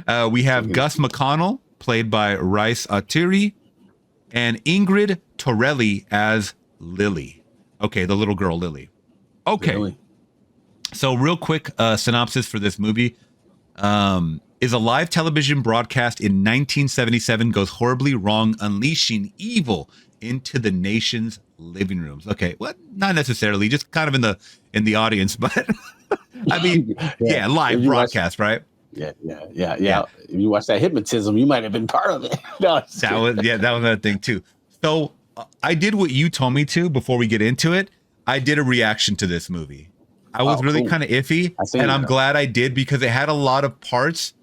guy? We have Gus McConnell, played by Rice Atiri, and Ingrid Torelli as Lily. Okay, the little girl Lily. Okay. Really? So real quick synopsis for this movie. Is a live television broadcast in 1977 goes horribly wrong, unleashing evil into the nation's living rooms. Okay, well, not necessarily, just kind of in the audience, but I mean, live broadcast, right? Yeah. If you watch that hypnotism, you might have been part of it. That was another thing too. So I did what you told me to before we get into it. I did a reaction to this movie. I was really cool. kind of iffy, I seen and I'm that. glad I did because it had a lot of parts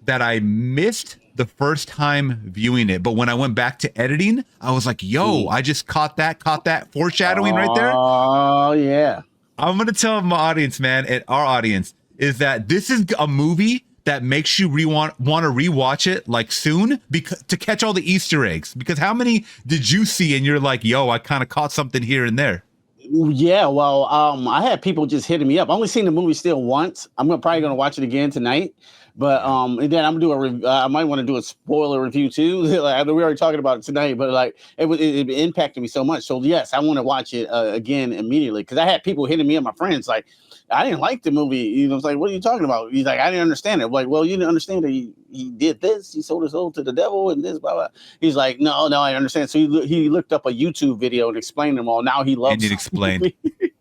that I missed the first time viewing it. But when I went back to editing, I was like, yo, I just caught that foreshadowing right there. Oh, yeah. I'm going to tell my audience, man, and our audience, is that this is a movie that makes you want to rewatch it like soon because to catch all the Easter eggs. Because how many did you see and you're like, yo, I kind of caught something here and there? Yeah, well, I had people just hitting me up. I only seen the movie still once. I'm probably gonna watch it again tonight. But and then I'm gonna do I might want to do a spoiler review too. Like, we already talking about it tonight, but like it impacted me so much. So yes, I want to watch it again immediately because I had people hitting me up, my friends, like, I didn't like the movie. You know, it's like, what are you talking about? He's like, I didn't understand it. I'm like, well, you didn't understand that he did this. He sold his soul to the devil and this, blah, blah. He's like, no, I understand. So he looked up a YouTube video and explained them all. Now he loves. And it explained.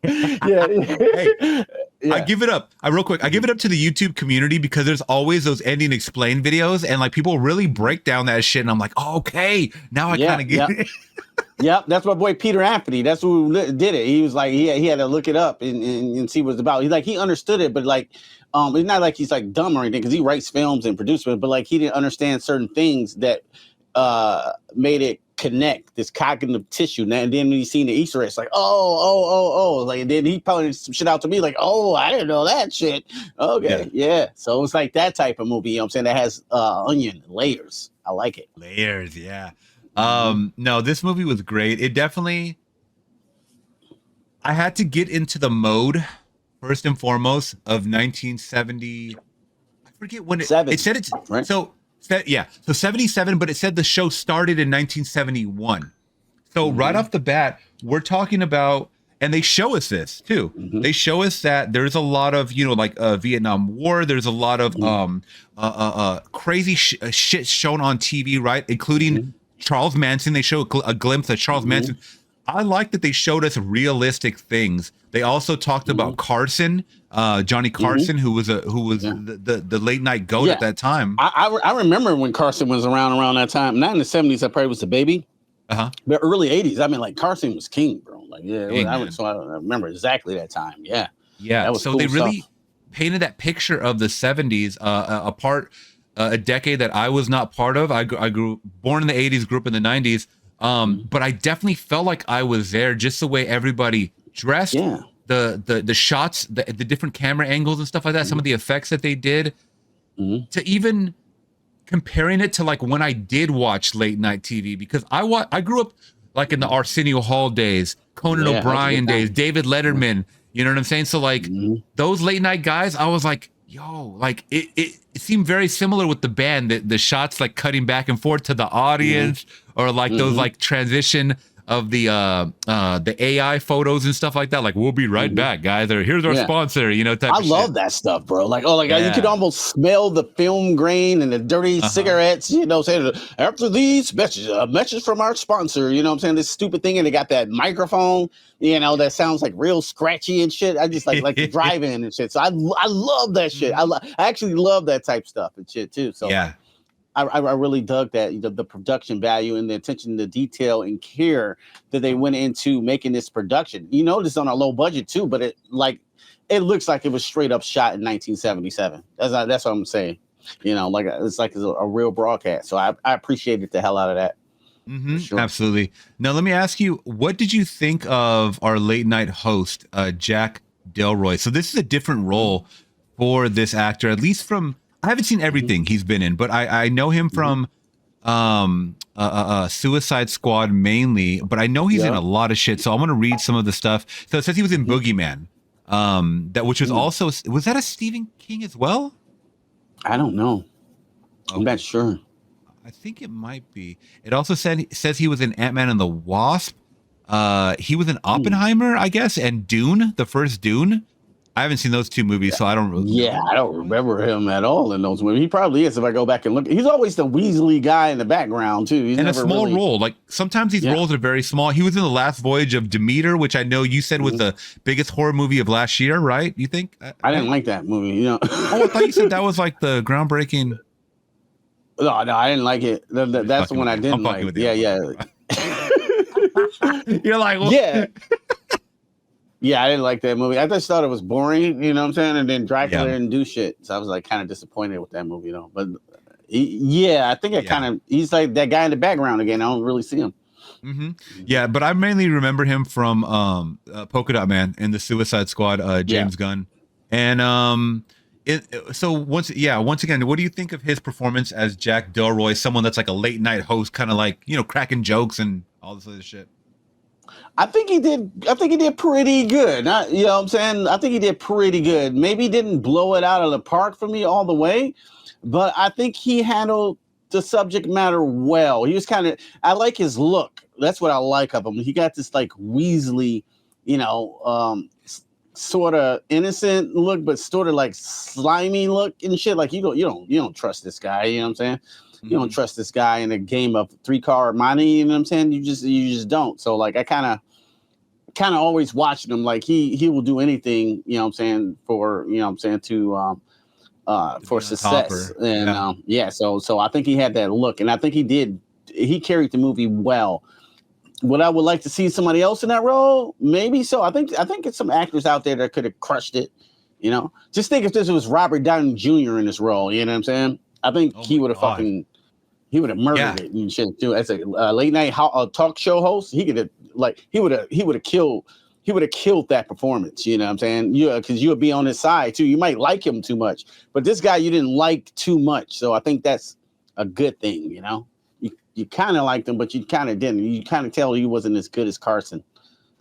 Yeah. Hey, Yeah. I give it up. Real quick, I give it up to the YouTube community because there's always those ending explain videos and like people really break down that shit. And I'm like, oh, okay, now I kind of get it. Yep, that's my boy Peter Anthony. That's who did it. He was like, he had to look it up and see what it's about. He's like, he understood it, but like, it's not like he's like dumb or anything because he writes films and produces it, but like he didn't understand certain things that made it connect this cognitive tissue. And then when he's seen the Easter eggs, like, oh, like, and then he pointed some shit out to me, like, oh, I didn't know that shit. Okay, yeah. So it's like that type of movie. You know what I'm saying, that has onion layers. I like it. Layers, yeah. No, this movie was great. It definitely, I had to get into the mode first and foremost of 1970. I forget when it said it's right. So 77, but it said the show started in 1971. So right off the bat, we're talking about, and they show us this too. They show us that there's a lot of, like Vietnam War. There's a lot of crazy shit shown on TV, right? Including Charles Manson. They show a glimpse of Charles Manson. I like that they showed us realistic things. They also talked about Carson, Johnny Carson, who was the late night goat at that time. I remember when Carson was around that time. Not in the 70s, I probably was a baby. But early 80s, I mean, like, Carson was king, bro. Like, yeah, so I remember exactly that time. Yeah. That was so cool. They really painted that picture of the 70s, a decade that I was not part of. I grew born in the 80s, grew up in the 90s. But I definitely felt like I was there, just the way everybody dressed, the shots, the different camera angles and stuff like that. Some of the effects that they did, to even comparing it to like when I did watch late night TV, because I grew up like in the Arsenio Hall days, Conan O'Brien days, David Letterman. You know what I'm saying? So like those late night guys, I was like, yo, like it seemed very similar with the band, the shots like cutting back and forth to the audience, or like those like transition of the AI photos and stuff like that. Like, we'll be right back, guys. Or here's our sponsor, type I of love shit. that stuff, bro. Like, you could almost smell the film grain and the dirty cigarettes, saying, after these messages, a message from our sponsor, you know what I'm saying? This stupid thing, and they got that microphone, that sounds like real scratchy and shit. I just like the drive-in and shit. So I love that shit. I actually love that type stuff and shit too. So yeah. I really dug that, the production value and the attention to detail and care that they went into making this production. You know, this on a low budget too, but it looks like it was straight up shot in 1977. That's what I'm saying. It's like a real broadcast. So I appreciated the hell out of that. Sure. Absolutely. Now let me ask you, what did you think of our late night host, Jack Delroy? So this is a different role for this actor, at least from. I haven't seen everything he's been in, but I know him from Suicide Squad mainly, but I know he's in a lot of shit. So I'm going to read some of the stuff. So it says he was in Boogeyman, which was also, was that a Stephen King as well? I don't know. I'm not sure. I think it might be. It also says he was in Ant-Man and the Wasp. He was in Oppenheimer, I guess, and Dune, the first Dune. I haven't seen those two movies, so I don't really know. I don't remember him at all in those movies. He probably is if I go back and look. He's always the Weasley guy in the background, too. He's a small role. Like, sometimes these roles are very small. He was in The Last Voyage of Demeter, which I know you said was the biggest horror movie of last year, right? You think? I didn't like that movie, Oh, I thought you said that was like the groundbreaking. No, I didn't like it. That's the one I didn't like. Yeah. You're like, well, yeah. Yeah, I didn't like that movie. I just thought it was boring, you know what I'm saying? And then Dracula Yeah. didn't do shit. So I was like kind of disappointed with that movie, though. But yeah, I think he's like that guy in the background again. I don't really see him. Mm-hmm. Yeah, but I mainly remember him from Polka Dot Man and the Suicide Squad, James Gunn. And so once again, what do you think of his performance as Jack Delroy, someone that's like a late night host, kind of like, cracking jokes and all this other shit? I think he did pretty good. You know what I'm saying? I think he did pretty good. Maybe he didn't blow it out of the park for me all the way, but I think he handled the subject matter well. He was I like his look. That's what I like of him. He got this like Weasley, sort of innocent look, but sort of like slimy look and shit. Like you don't trust this guy. You know what I'm saying? You don't trust this guy in a game of 3-card money. You know what I'm saying? You just don't. So like I kind of always watching him. Like he will do anything. You know what I'm saying for success. And so I think he had that look, and I think he carried the movie well. What I would like to see somebody else in that role, maybe so. I think it's some actors out there that could have crushed it. Just think if this was Robert Downey Jr. in this role. You know what I'm saying? I think he would have murdered it and shit too. As a late night talk show host, he would have killed that performance. You know what I'm saying? Because you would be on his side too. You might like him too much, but this guy you didn't like too much. So I think that's a good thing. You kind of liked him, but you kind of didn't. You kind of tell he wasn't as good as Carson.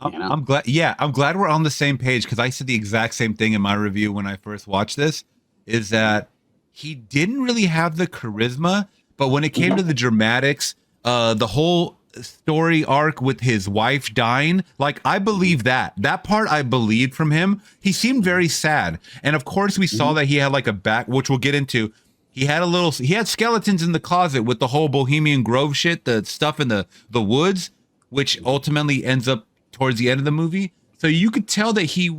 I'm glad. Yeah, I'm glad we're on the same page, because I said the exact same thing in my review when I first watched this. Is that he didn't really have the charisma, but when it came to the dramatics, the whole story arc with his wife dying, like I believe that part I believed from him. He seemed very sad, and of course we saw that he had like a back, which we'll get into. He had skeletons in the closet with the whole Bohemian Grove shit, the stuff in the woods, which ultimately ends up towards the end of the movie. So you could tell that he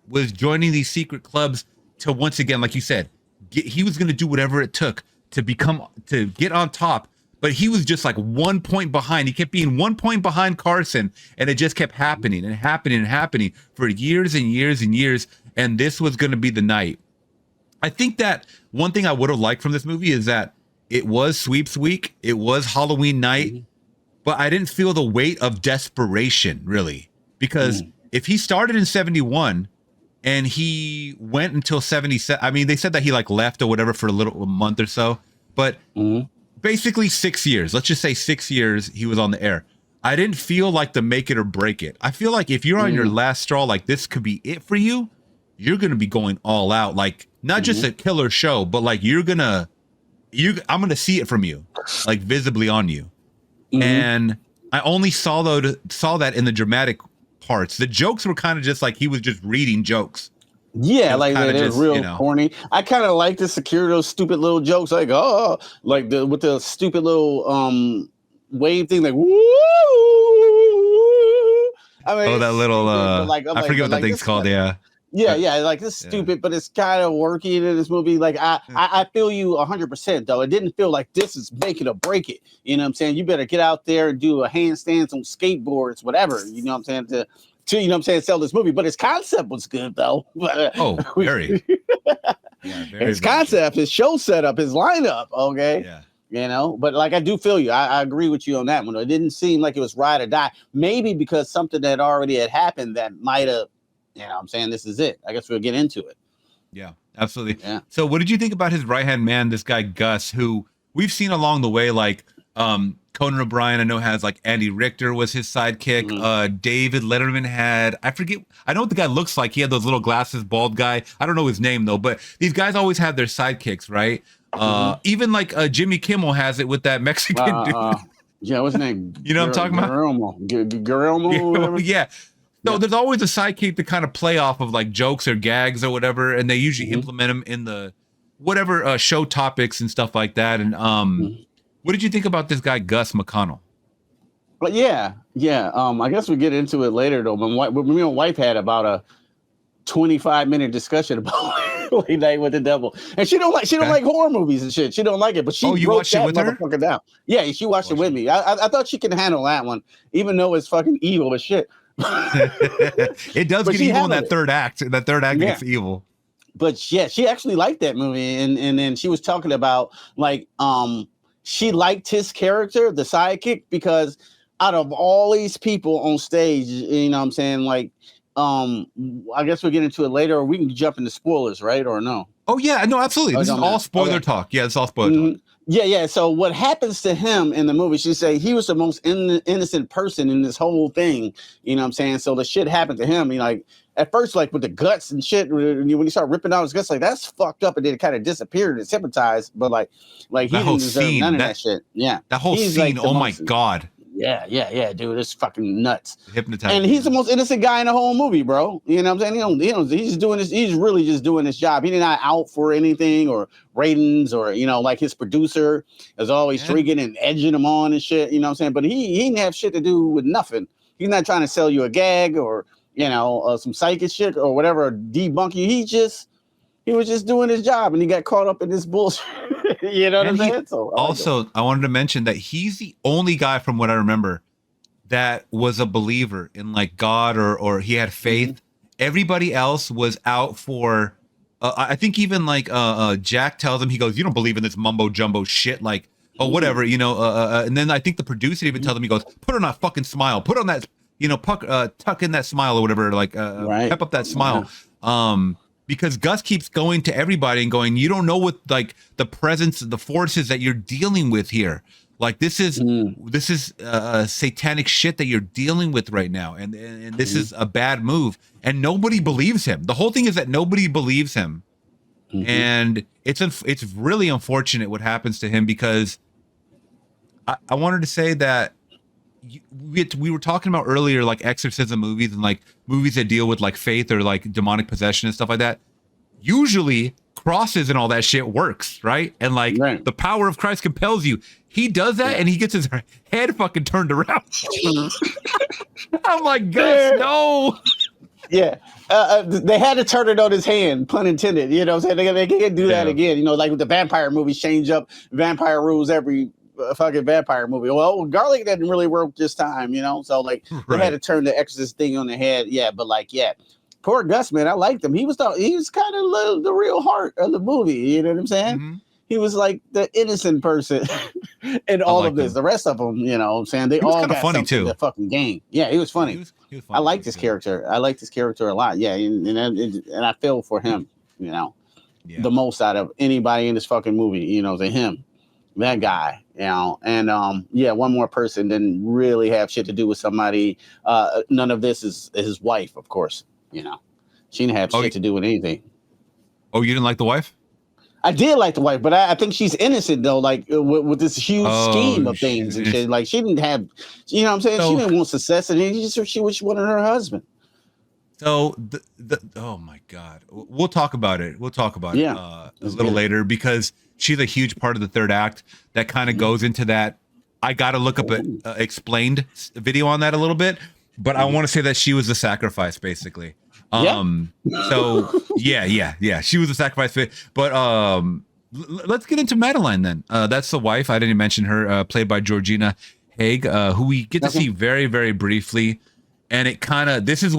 was joining these secret clubs to, once again, like you said, he was going to do whatever it took to get on top. But he was just like 1 point behind. He kept being 1 point behind Carson, and it just kept happening and happening and happening for years and years and years. And this was going to be the night. I think that one thing I would have liked from this movie is that it was sweeps week. It was Halloween night, but I didn't feel the weight of desperation really, because if he started in 71 and he went until 77, I mean, they said that he like left or whatever for a month or so, but basically 6 years, let's just say 6 years he was on the air. I didn't feel like the make it or break it. I feel like if you're on your last straw, like this could be it for you, you're going to be going all out. Like not just a killer show, but like I'm going to see it from you, like visibly on you. And I only saw that in the dramatic parts. The jokes were kind of just like he was just reading jokes. Yeah, like they're real corny. I kind of like to secure those stupid little jokes, like with the stupid little wave thing, like woo. I mean, that little I forget what that thing's called. Yeah, like this is stupid, but it's kind of working in this movie. Like I feel you 100% though. It didn't feel like this is make it or break it. You know what I'm saying? You better get out there and do a handstands on skateboards, whatever. You know what I'm saying? To you know what I'm saying, sell this movie. But its concept was good though. Very. His concept, his show setup, his lineup. Okay. Yeah. But like I do feel you. I agree with you on that one. It didn't seem like it was ride or die. Maybe because something that already had happened that might have. You know what I'm saying? This is it. I guess we'll get into it. Yeah, absolutely. Yeah. So what did you think about his right-hand man, this guy Gus, who we've seen along the way, like Conan O'Brien, I know has like Andy Richter was his sidekick. David Letterman had, I know what the guy looks like. He had those little glasses, bald guy. I don't know his name though, but these guys always have their sidekicks, right? Even like Jimmy Kimmel has it with that Mexican dude. Yeah, what's his name? You know what I'm talking about? Guillermo. Yeah. So there's always a sidekick to kind of play off of like jokes or gags or whatever, and they usually implement them in the whatever show topics and stuff like that. And what did you think about this guy Gus McConnell? But yeah. I guess we'll get into it later though. But me and wife had about a 25-minute discussion about Late Night with the Devil, and she don't like horror movies and shit. She don't like it, but she you broke watched that it with motherfucker her? down. Yeah, she watched it with me. I thought she can handle that one, even though it's fucking evil as shit. It does But get she evil in handled that third act. That third act Yeah. gets evil. But yeah, she actually liked that movie, and then she was talking about like she liked his character, the sidekick, because out of all these people on stage, you know what I'm saying, like I guess we'll get into it later, or we can jump into spoilers, right? Or no? Oh yeah, no, absolutely. Oh, it This is don't all matter. spoiler Okay. talk. Yeah, it's all spoiler talk. Mhm. Yeah. So what happens to him in the movie, she say he was the most innocent person in this whole thing. You know what I'm saying? So the shit happened to him. Like at first, like with the guts and shit, when you start ripping out his guts, like that's fucked up, and then it kind of disappeared. It's hypnotized, but like he That whole didn't deserve scene, none of that shit. Yeah, That whole He's, scene, like, the oh my most- god. Yeah, dude, it's fucking nuts. Hypnotized. And he's the most innocent guy in the whole movie, bro. You know what I'm saying? He's doing this. He's really just doing his job. He's not out for anything or ratings or, like his producer is always triggering and edging him on and shit. You know what I'm saying? But he didn't have shit to do with nothing. He's not trying to sell you a gag or, some psychic shit or whatever, or debunk you. He was just doing his job, and he got caught up in this bullshit. You know what I'm saying? So, I wanted to mention that he's the only guy from what I remember that was a believer in like God or he had faith. Mm-hmm. Everybody else was out for I think even like Jack tells him, he goes, you don't believe in this mumbo jumbo shit, like whatever, and then I think the producer even tells him, he goes, put on a fucking smile, put on that, tuck in that smile or whatever, like Right. pep up that smile. Because Gus keeps going to everybody and going, you don't know what like the presence, the forces that you're dealing with here. Like this is satanic shit that you're dealing with right now, and this is a bad move, and nobody believes him. The whole thing is that nobody believes him, and it's really unfortunate what happens to him, because I wanted to say that we were talking about earlier, like exorcism movies and like movies that deal with like faith or like demonic possession and stuff like that. Usually crosses and all that shit works, right? And like the power of Christ compels you. He does that and he gets his head fucking turned around. I'm like, Gus, no. Yeah. They had to turn it on his hand, pun intended. You know what I'm saying? They can't do that again. Like with the vampire movies, change up vampire rules every fucking vampire movie. Well, Garlic didn't really work this time, so like they had to turn the exorcist thing on the head. Poor Gus, man, I liked him. He was kind of the real heart of the movie. You know what I'm saying? Mm-hmm. He was like the innocent person in all of this. him. The rest of them, you know what I'm saying, they was all kinda got funny, something too. to fucking game. Yeah, he was funny. He was funny. I liked his character. I liked his character a lot. Yeah, and I feel for him, the most out of anybody in this fucking movie, to him. That guy, and one more person didn't really have shit to do with somebody. None of this is his wife, of course. She didn't have shit to do with anything. Oh, you didn't like the wife? I did like the wife, but I think she's innocent though. Like with this huge scheme of things and shit. Like she didn't have, what I'm saying. She didn't want success, and she wanted her husband. So oh my God, we'll talk about it. We'll talk about it a little later, because she's a huge part of the third act that kind of goes into that. I got to look up an explained video on that a little bit, but I want to say that she was the sacrifice, basically. So yeah, she was a sacrifice. But let's get into Madeline then. That's the wife. I didn't mention her, played by Georgina Haig, who we get to see very, very briefly, and it kind of this is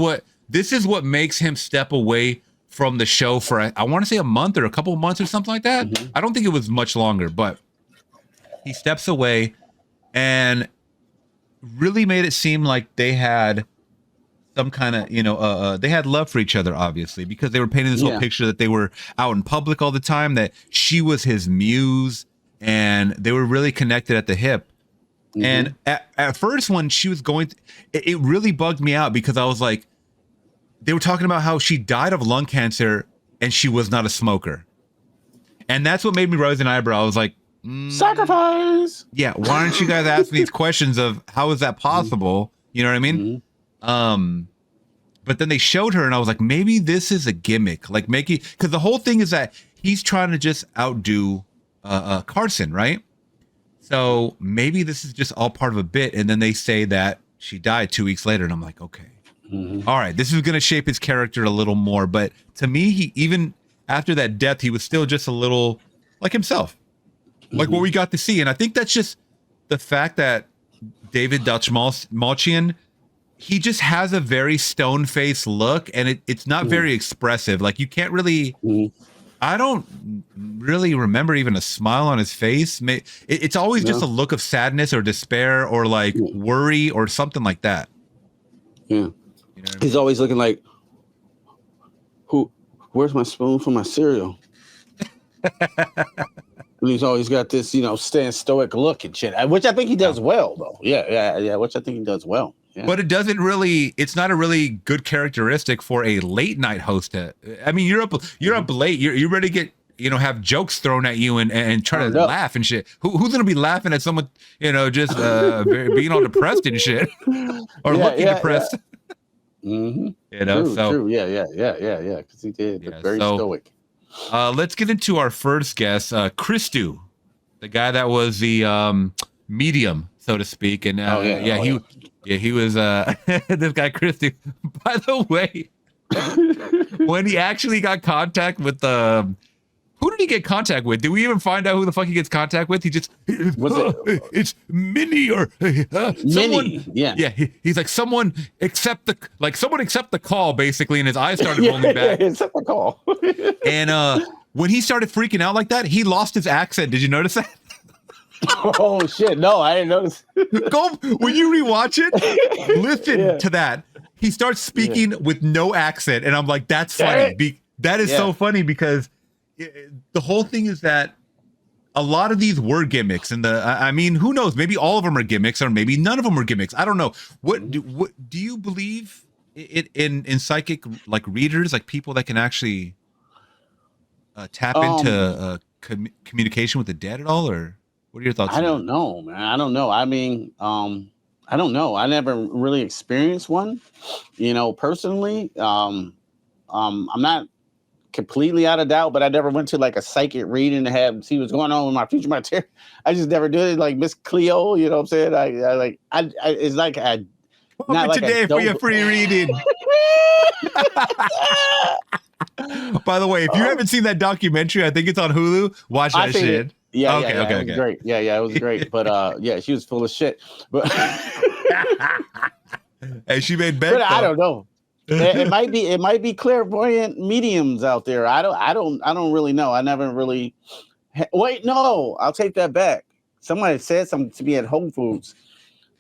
what makes him step away from the show for I want to say a month or a couple of months or something like that. I don't think it was much longer, but he steps away and really made it seem like they had some kind of, they had love for each other, obviously, because they were painting this whole picture that they were out in public all the time, that she was his muse, and they were really connected at the hip. And at first, when she was going, it really bugged me out, because I was like, they were talking about how she died of lung cancer and she was not a smoker. And that's what made me raise an eyebrow. I was like, sacrifice. Yeah, why aren't you guys asking these questions of how is that possible? You know what I mean? But then they showed her, and I was like, maybe this is a gimmick, like because the whole thing is that he's trying to just outdo Carson, right? So maybe this is just all part of a bit. And then they say that she died 2 weeks later, and I'm like, okay, all right, this is going to shape his character a little more. But to me, he even after that death, he was still just a little like himself, like what we got to see. And I think that's just the fact that David Dutch Malchian he just has a very stone-faced look, and it's not very expressive. Like, you can't really. I don't really remember even a smile on his face. It's always just a look of sadness or despair or like worry or something like that. Yeah, You know what I mean? he's always looking like, where's my spoon for my cereal? And he's always got this, stand stoic look and shit, which I think he does well, though. Yeah, which I think he does well. Yeah. But it's not a really good characteristic for a late night host. I mean, you're up late. You're ready to get, have jokes thrown at you and try to laugh and shit. Who's going to be laughing at someone, just being all depressed and shit or looking depressed? Mm-hmm. True. Yeah. Because he did, but very stoic. Let's get into our first guest, Christu, the guy that was the medium, so to speak. And he was this guy Christu. By the way, when he actually got contact with who did he get contact with? Did we even find out who the fuck he gets contact with? He just it's Minnie or someone. Minnie, yeah. He's like, someone accept the call, basically, and his eyes started rolling back. Accept the call. And when he started freaking out like that, he lost his accent. Did you notice that? Oh shit! No, I didn't notice. Go when you rewatch it. Listen to that. He starts speaking with no accent, and I'm like, "That's funny." That is so funny because the whole thing is that a lot of these were gimmicks, and I mean, who knows? Maybe all of them are gimmicks, or maybe none of them are gimmicks. I don't know. What do you believe in psychic like readers, like people that can actually tap into communication with the dead at all, or? What are your thoughts? I don't know, man. I don't know. I mean, I don't know. I never really experienced one, personally. I'm not completely out of doubt, but I never went to like a psychic reading to see what's going on with my future material. I just never did it like Miss Cleo, you know what I'm saying? It's like not like today for your free reading. By the way, if you haven't seen that documentary, I think it's on Hulu. Watch that shit. Yeah, okay. It was great. Yeah, it was great. But she was full of shit. But and she made bank. But I don't know. It might be clairvoyant mediums out there. I don't really know. I never really. Wait, no, I'll take that back. Somebody said something to me at Whole Foods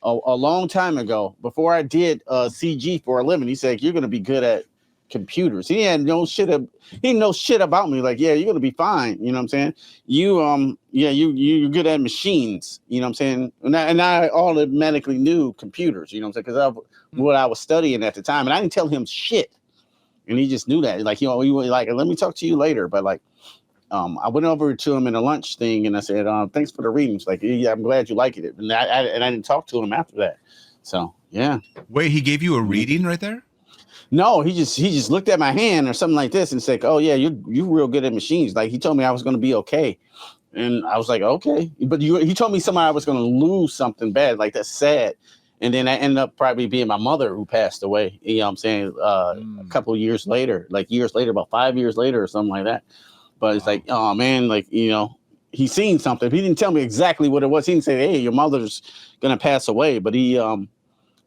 a long time ago before I did CG for a living. He said, "You're going to be good at computers." He didn't know shit about me. Like, yeah, you're gonna be fine. You know what I'm saying? You're good at machines. You know what I'm saying? And I automatically knew computers. You know what I'm saying? Because of what I was studying at the time, and I didn't tell him shit, and he just knew that. Like, he was like, "Let me talk to you later." But like, I went over to him in a lunch thing, and I said, "Thanks for the readings. Like, yeah, I'm glad you like it." And I didn't talk to him after that. So yeah. Wait, he gave you a reading right there? No, he just looked at my hand or something like this and said, "Oh yeah, you're real good at machines." Like, he told me I was going to be okay, and I was like, "Okay," but he told me I was going to lose something bad. Like, that's sad. And then I ended up probably being my mother who passed away. You know what I'm saying? A couple of years later, about 5 years later or something like that. But it's like, oh man, like, he seen something. He didn't tell me exactly what it was. He didn't say, "Hey, your mother's going to pass away," but he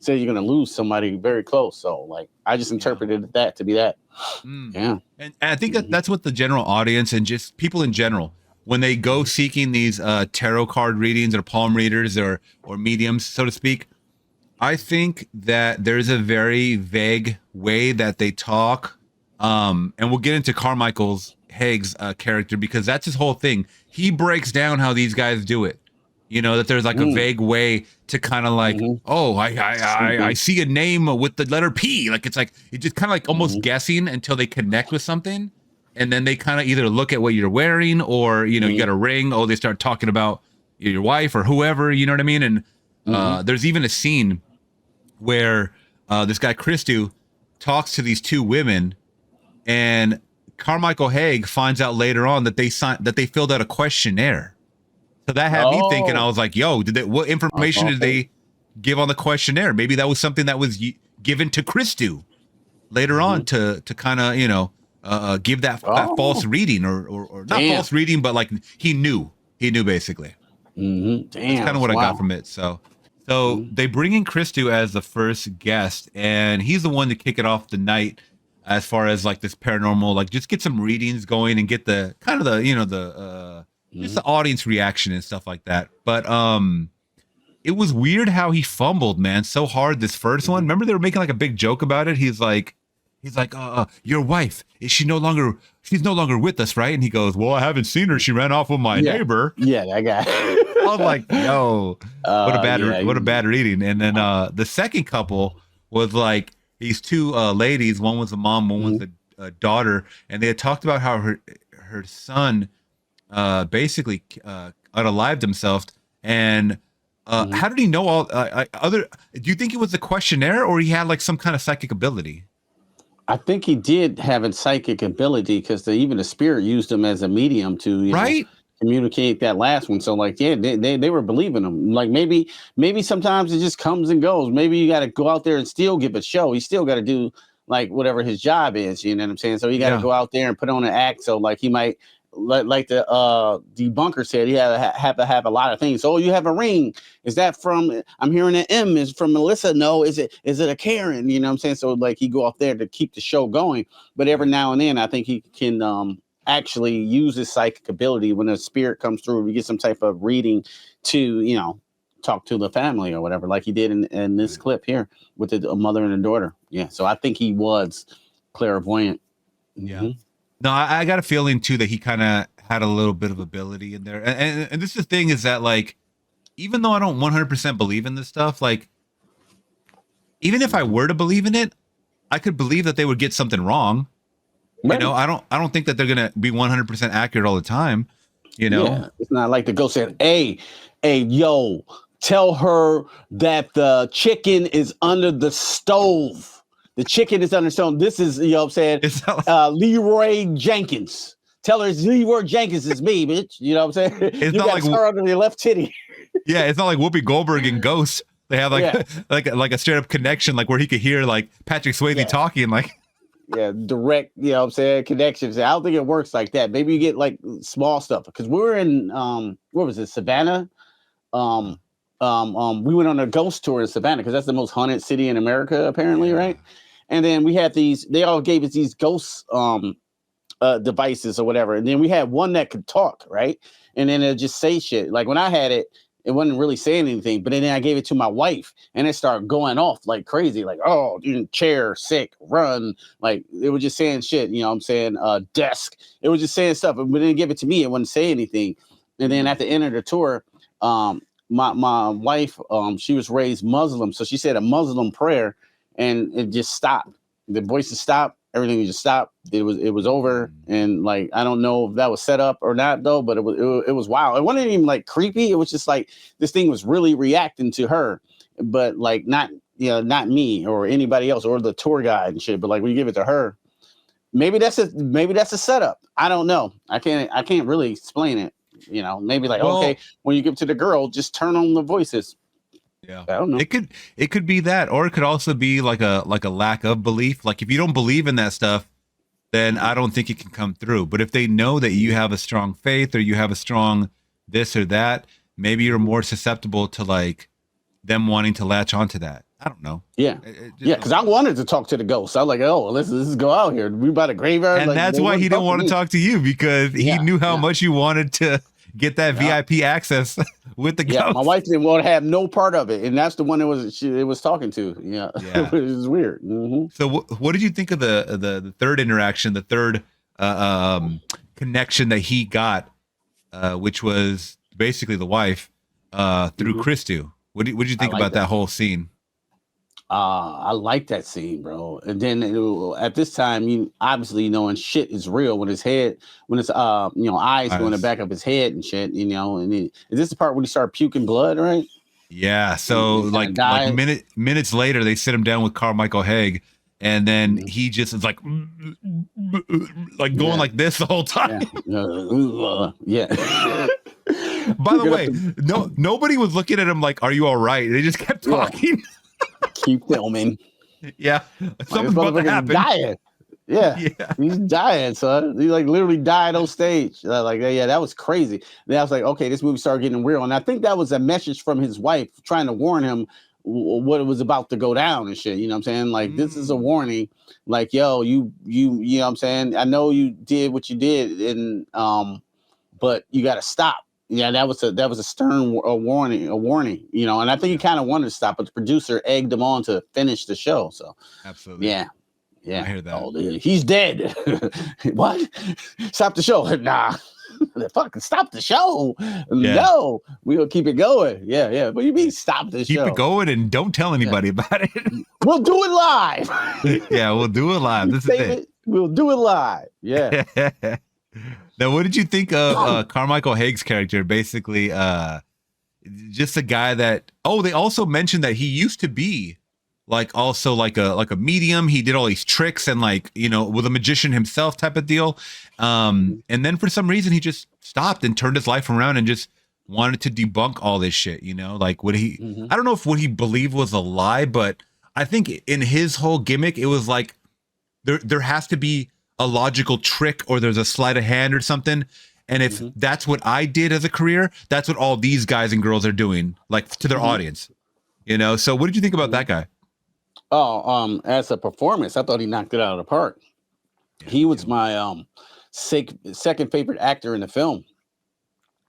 said you're going to lose somebody very close. So like, I just interpreted that to be that. Yeah. And I think that's what the general audience and just people in general, when they go seeking these tarot card readings or palm readers or mediums, so to speak, I think that there's a very vague way that they talk. And we'll get into Carmichael Haig's character, because that's his whole thing. He breaks down how these guys do it. That there's like a vague way to kind of like, oh, I see a name with the letter P. Like, it's just kind of like almost guessing until they connect with something. And then they kind of either look at what you're wearing or, you got a ring. Oh, they start talking about your wife or whoever, you know what I mean? And there's even a scene where this guy, Christu, talks to these two women, and Carmichael Haig finds out later on that they filled out a questionnaire. So that had me thinking. I was like, "Yo, what information did they give on the questionnaire? Maybe that was something that was given to Christu later on to kind of give that false reading or not false reading, but like he knew basically. Damn, that's kind of what I got from it. So So they bring in Christu as the first guest, and he's the one to kick it off the night as far as like this paranormal, like just get some readings going and get the kind of the, you know, the just the audience reaction and stuff like that. But it was weird how he fumbled, man, so hard this first one. Remember they were making like a big joke about it. He's like, your wife, she's no longer with us, right? And he goes, well, I haven't seen her. She ran off with my neighbor. Yeah, that guy. I was like, yo, what a bad reading. And then the second couple was like these two ladies. One was a mom, one was a daughter, and they had talked about how her son basically unalived himself. And how did he know all other? Do you think it was a questionnaire, or he had like some kind of psychic ability? I think he did have a psychic ability because even the spirit used him as a medium to you know, communicate that last one. So like, yeah, they were believing him. Like maybe sometimes it just comes and goes. Maybe you got to go out there and still give a show. He still got to do like whatever his job is. You know what I'm saying? So he got to go out there and put on an act. So like he might. Like the debunker said, he have to have a lot of things. So you have a ring. Is that from? I'm hearing an M is from Melissa. No, is it a Karen? You know what I'm saying? So like he go off there to keep the show going. But every now and then, I think he can actually use his psychic ability when a spirit comes through. We get some type of reading to talk to the family or whatever, like he did in this clip here with a mother and a daughter. Yeah. So I think he was clairvoyant. Yeah. No, I got a feeling too that he kind of had a little bit of ability in there. And this is the thing is that like, even though I don't 100% believe in this stuff, like even if I were to believe in it, I could believe that they would get something wrong. Right. You know, I don't think that they're going to be 100% accurate all the time. You know, yeah. It's not like the ghost said, hey, yo, tell her that the chicken is under the stove. The chicken is under stone. This is, you know what I'm saying, Leroy Jenkins. Tell her it's Leroy Jenkins is me, bitch. You know what I'm saying? It's you not got like her under your left titty. Yeah, it's not like Whoopi Goldberg and Ghost. They have like like a straight up connection, like where he could hear like Patrick Swayze talking, like direct, you know what I'm saying, connections. I don't think it works like that. Maybe you get like small stuff because we were in what was it, Savannah? We went on a ghost tour in Savannah because that's the most haunted city in America, apparently, right? And then we had they all gave us these ghost devices or whatever. And then we had one that could talk, right? And then it'd just say shit. Like when I had it, it wasn't really saying anything. But then I gave it to my wife and it started going off like crazy. Like, oh, chair, sick, run. Like it was just saying shit, you know what I'm saying? Desk. It was just saying stuff. But when they give it to me, it wouldn't say anything. And then at the end of the tour, my wife, she was raised Muslim. So she said a Muslim prayer. And it just stopped. The voices stopped. Everything just stopped. It was over. And like I don't know if that was set up or not though, but it was wild. It wasn't even like creepy. It was just like this thing was really reacting to her, but like not me or anybody else or the tour guide and shit. But like when you give it to her, maybe that's a setup. I don't know. I can't really explain it. You know, maybe like okay, when you give it to the girl, just turn on the voices. Yeah, I don't know. It could be that, or it could also be like a lack of belief. Like if you don't believe in that stuff, then I don't think it can come through. But if they know that you have a strong faith or you have a strong this or that, maybe you're more susceptible to like them wanting to latch onto that. I don't know. Yeah, because I wanted to talk to the ghost. I was like, oh, let's go out here. We by the graveyard, and like, that's why he didn't want to talk to you because he knew how much you wanted to get that VIP access with the ghost. Yeah, my wife didn't want to have no part of it, and that's the one it was talking to. Yeah. It was weird. Mm-hmm. So, what did you think of the third interaction, the third connection that he got, which was basically the wife through Christu? What did you think about that whole scene? I like that scene, bro. And then at this time, you obviously knowing shit is real when his eyes go in the back of his head and shit, you know. And is this the part when he started puking blood, right? Yeah. So like minutes later, they sit him down with Carmichael Haig, and then he just is like going like this the whole time. Yeah. By the way, nobody was looking at him like, "Are you all right?" They just kept talking. Keep filming. Yeah, something's about to happen. Dying. Yeah, he's dying, son. He like literally died on stage. Like, yeah, that was crazy. Then I was like, okay, this movie started getting real, and I think that was a message from his wife trying to warn him what it was about to go down and shit. You know what I'm saying? Like, this is a warning. Like, yo, you know what I'm saying? I know you did what you did, and but you got to stop. Yeah, that was a stern warning. You know, and I think he kind of wanted to stop, but the producer egged him on to finish the show. So, absolutely, yeah. Yeah, I hear that. Oh, he's dead. What? Stop the show? Nah, fucking stop the show. Yeah. No, we'll keep it going. Yeah. What do you mean stop the show? Keep it going and don't tell anybody about it. We'll do it live. Yeah, we'll do it live. This is it. We'll do it live. Yeah. Now, what did you think of Carmichael Haig's character? Basically, just a guy that. Oh, they also mentioned that he used to be. Like also like a medium. He did all these tricks and like, you know, with a magician himself type of deal. And then for some reason he just stopped and turned his life around and just wanted to debunk all this shit, you know, like what he, I don't know if what he believed was a lie, but I think in his whole gimmick, it was like, there has to be a logical trick or there's a sleight of hand or something. And if that's what I did as a career, that's what all these guys and girls are doing, like to their audience, you know? So what did you think about that guy? Oh, as a performance, I thought he knocked it out of the park. He was my second favorite actor in the film.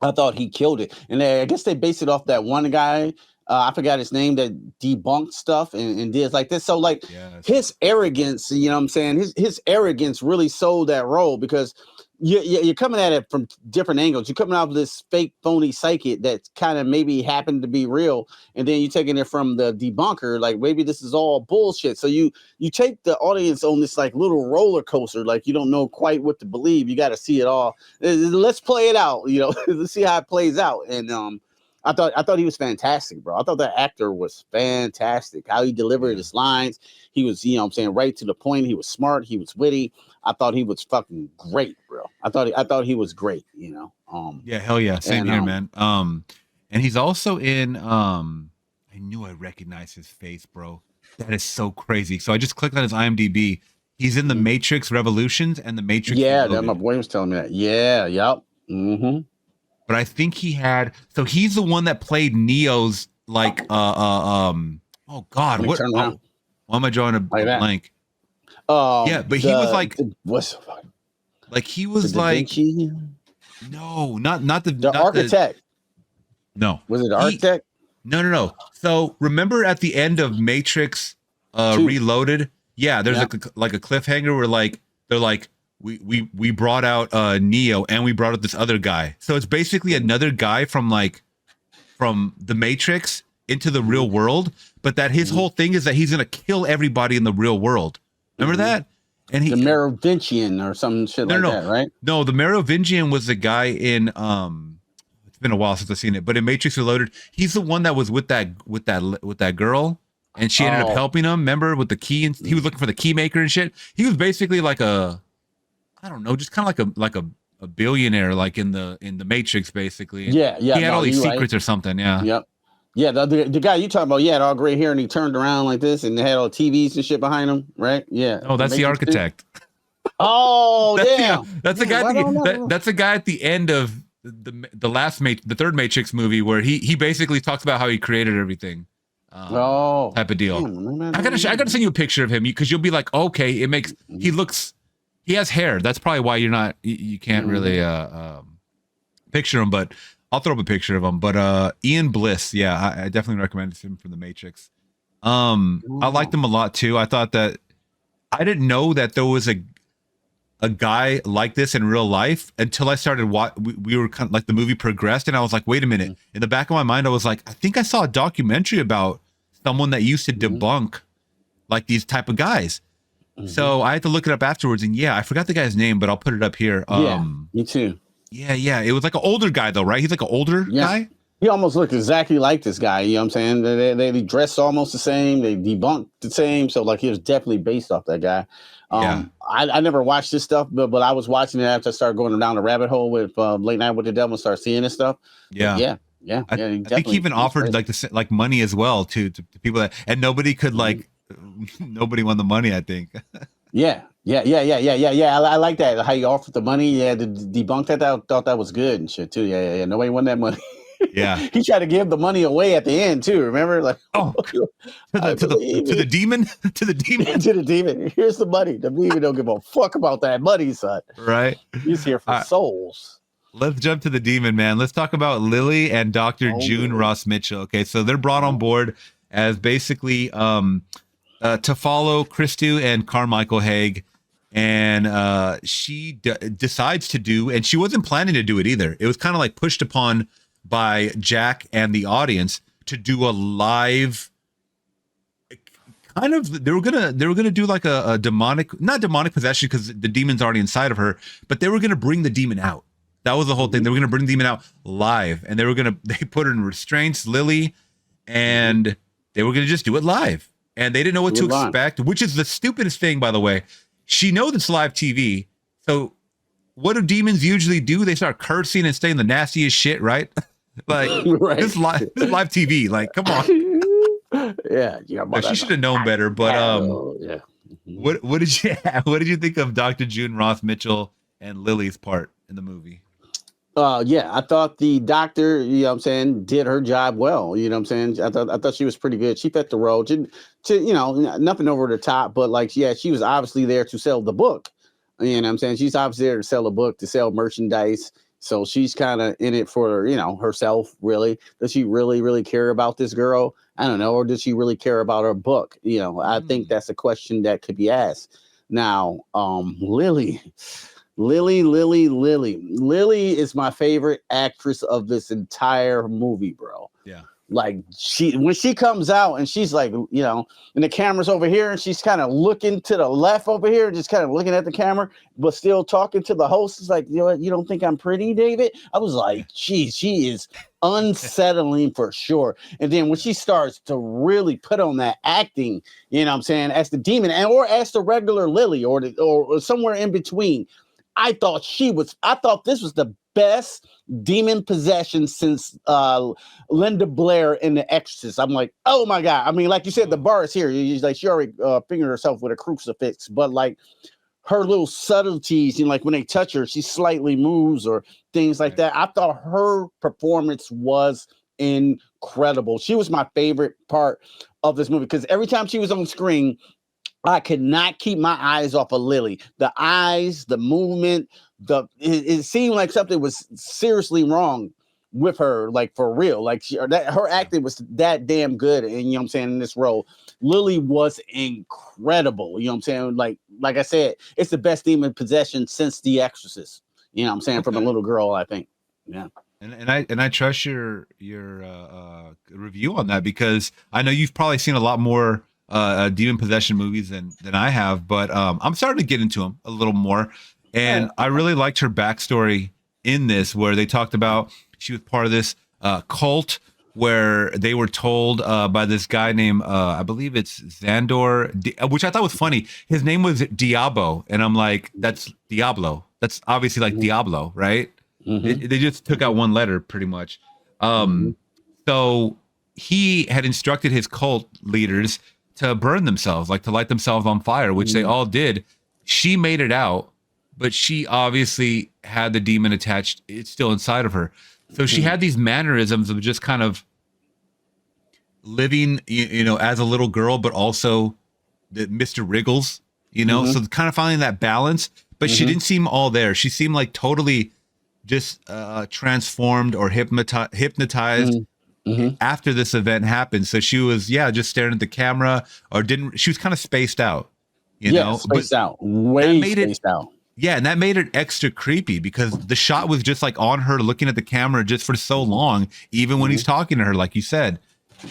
I thought he killed it. And I guess they based it off that one guy, I forgot his name, that debunked stuff and did like this. So like his arrogance, you know what I'm saying? His arrogance really sold that role because you're coming at it from different angles. You're coming out of this fake, phony psychic that kind of maybe happened to be real, and then you're taking it from the debunker, like maybe this is all bullshit. So you take the audience on this like little roller coaster, like you don't know quite what to believe. You got to see it all. Let's play it out, you know. Let's see how it plays out. And I thought he was fantastic, bro. I thought that actor was fantastic. How he delivered his lines. He was, you know what I'm saying, right to the point. He was smart. He was witty. I thought he was fucking great, bro. I thought he was great, you know. Yeah, hell yeah. Same here, man. And he's also in I knew I recognized his face, bro. That is so crazy. So I just clicked on his IMDb. He's in the Matrix Revolutions and the Matrix. Yeah, that my boy was telling me that. Yeah, yep. But I think so he's the one that played Neo's like oh God, what why am I drawing a blank? Yeah, but he was like he was like no, not the architect. No. Was it the architect? No. So remember at the end of Matrix Reloaded? Yeah, there's like a cliffhanger where like they're like we brought out Neo and we brought out this other guy. So it's basically another guy from the Matrix into the real world, but that his whole thing is that he's gonna kill everybody in the real world. Remember that? And the Merovingian or some shit that, right? No, the Merovingian was the guy in it's been a while since I've seen it, but in Matrix Reloaded, he's the one that was with that girl, and she ended up helping him. Remember with the key, and he was looking for the key maker and shit. He was basically like I don't know, just kind of like a billionaire, like in the Matrix, basically. And he had all these secrets or something. Yeah. Yep. Yeah, the guy you talking about, he had all gray hair and he turned around like this and they had all TVs and shit behind him, right? Yeah. Oh, that's the architect. Oh, that's the guy. That's the guy at the end of the third Matrix movie where he basically talks about how he created everything. Type of deal. Damn, I gotta send you a picture of him because you'll be like, okay, he has hair. That's probably why you can't really picture him, but I'll throw up a picture of him. But Ian Bliss, yeah, I definitely recommend him from the Matrix. I liked him a lot too. I thought that I didn't know that there was a guy like this in real life until I started we were kind of like the movie progressed and I was like, wait a minute. In the back of my mind, I was like, I think I saw a documentary about someone that used to debunk like these type of guys. So I had to look it up afterwards, and I forgot the guy's name, but I'll put it up here. Me too. Yeah. It was like an older guy though, right? He's like an older guy. He almost looked exactly like this guy. You know what I'm saying? They dressed almost the same. They debunked the same. So like he was definitely based off that guy. I never watched this stuff, but I was watching it after I started going down the rabbit hole with Late Night with the Devil and start seeing this stuff. Yeah. I think he even offered like money as well to people and nobody could nobody won the money, I think. Yeah. Yeah. I like that. How you offered the money. Yeah, to debunk that. I thought that was good and shit too. Yeah. Nobody won that money. Yeah. He tried to give the money away at the end too. Remember, like, Oh, I to the demon, to the demon, to the demon. Here's the money. The demon don't give a fuck about that money, son. right? He's here for souls. Let's jump to the demon, man. Let's talk about Lily and Dr. June Ross Mitchell. Okay, so they're brought on board as basically to follow Christu and Carmichael Haig, and she decides to do, and she wasn't planning to do it either. It was kind of like pushed upon by Jack and the audience to do a live kind of. They were gonna do like a demonic, not demonic possession because the demon's already inside of her, but they were gonna bring the demon out. That was the whole thing. They were gonna bring the demon out live, and they put her in restraints, Lily, and they were gonna just do it live. And they didn't know what to expect, which is the stupidest thing, by the way. She knows it's live TV. So what do demons usually do? They start cursing and saying the nastiest shit, right? Like, Right. this live TV. Like, come on. Yeah. She should have known better. But yeah. what did you think of Dr. June Ross Mitchell and Lily's part in the movie? Yeah, I thought the doctor, you know what I'm saying, did her job well. You know what I'm saying? I thought she was pretty good. She fit the role to you know, nothing over the top, but like, yeah, she was obviously there to sell the book. You know what I'm saying? She's obviously there to sell a book, to sell merchandise. So she's kind of in it for, you know, herself, really. Does she really, really care about this girl? I don't know. Or does she really care about her book? You know, I think that's a question that could be asked. Now, Lily is my favorite actress of this entire movie, bro. Yeah. Like, when she comes out and she's like, you know, and the camera's over here and she's kind of looking to the left over here, just kind of looking at the camera, but still talking to the host. It's like, you know what, you don't think I'm pretty, David? I was like, geez, she is unsettling for sure. And then when she starts to really put on that acting, you know what I'm saying, as the demon or as the regular Lily or somewhere in between, I thought this was the best demon possession since Linda Blair in The Exorcist. I'm like, oh my God. I mean, like you said, the bar is here. Like, she already fingered herself with a crucifix, but like her little subtleties, you know, like when they touch her, she slightly moves or things like that. I thought her performance was incredible. She was my favorite part of this movie because every time she was on screen, I could not keep my eyes off of Lily. The eyes, the movement, it seemed like something was seriously wrong with her, like for real. Like her acting was that damn good, and you know what I'm saying, in this role. Lily was incredible. You know what I'm saying? Like I said, it's the best demon possession since The Exorcist. You know what I'm saying? From a little girl, I think. Yeah. And I trust your review on that because I know you've probably seen a lot more demon possession movies than I have, but I'm starting to get into them a little more. And I really liked her backstory in this, where they talked about she was part of this cult where they were told by this guy named, I believe it's Xandor, which I thought was funny. His name was Diabo. And I'm like, that's Diablo. That's obviously like Diablo, right? Mm-hmm. They just took out one letter pretty much. So he had instructed his cult leaders to burn themselves, like to light themselves on fire, which they all did. She made it out, but she obviously had the demon attached. It's still inside of her. So she had these mannerisms of just kind of living, you know, as a little girl, but also the Mr. Wriggles, you know, so kind of finding that balance, but she didn't seem all there. She seemed like totally just transformed or hypnotized after this event happened. So she was, just staring at the camera, or she was kind of spaced out, you know, spaced out, way spaced out. Yeah, and that made it extra creepy because the shot was just like on her looking at the camera just for so long, even when he's talking to her, like you said.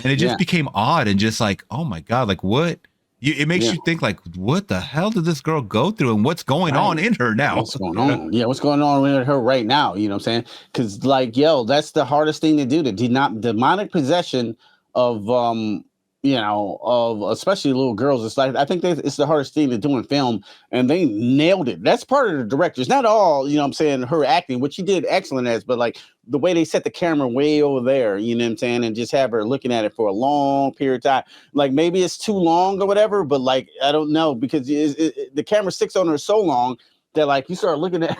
And it just became odd and just like, oh my God, like what? It makes you think like, what the hell did this girl go through and what's going on in her now? What's going on? Yeah, what's going on with her right now? You know what I'm saying? Because like, that's the hardest thing to do. The demonic possession of of especially little girls. It's like, I think it's the hardest thing to do in film, and they nailed it. That's part of the directors, not all, you know what I'm saying, her acting, which she did excellent as, but like the way they set the camera way over there, you know what I'm saying, and just have her looking at it for a long period of time. Like maybe it's too long or whatever, but like, I don't know, because the camera sticks on her so long that like you start looking at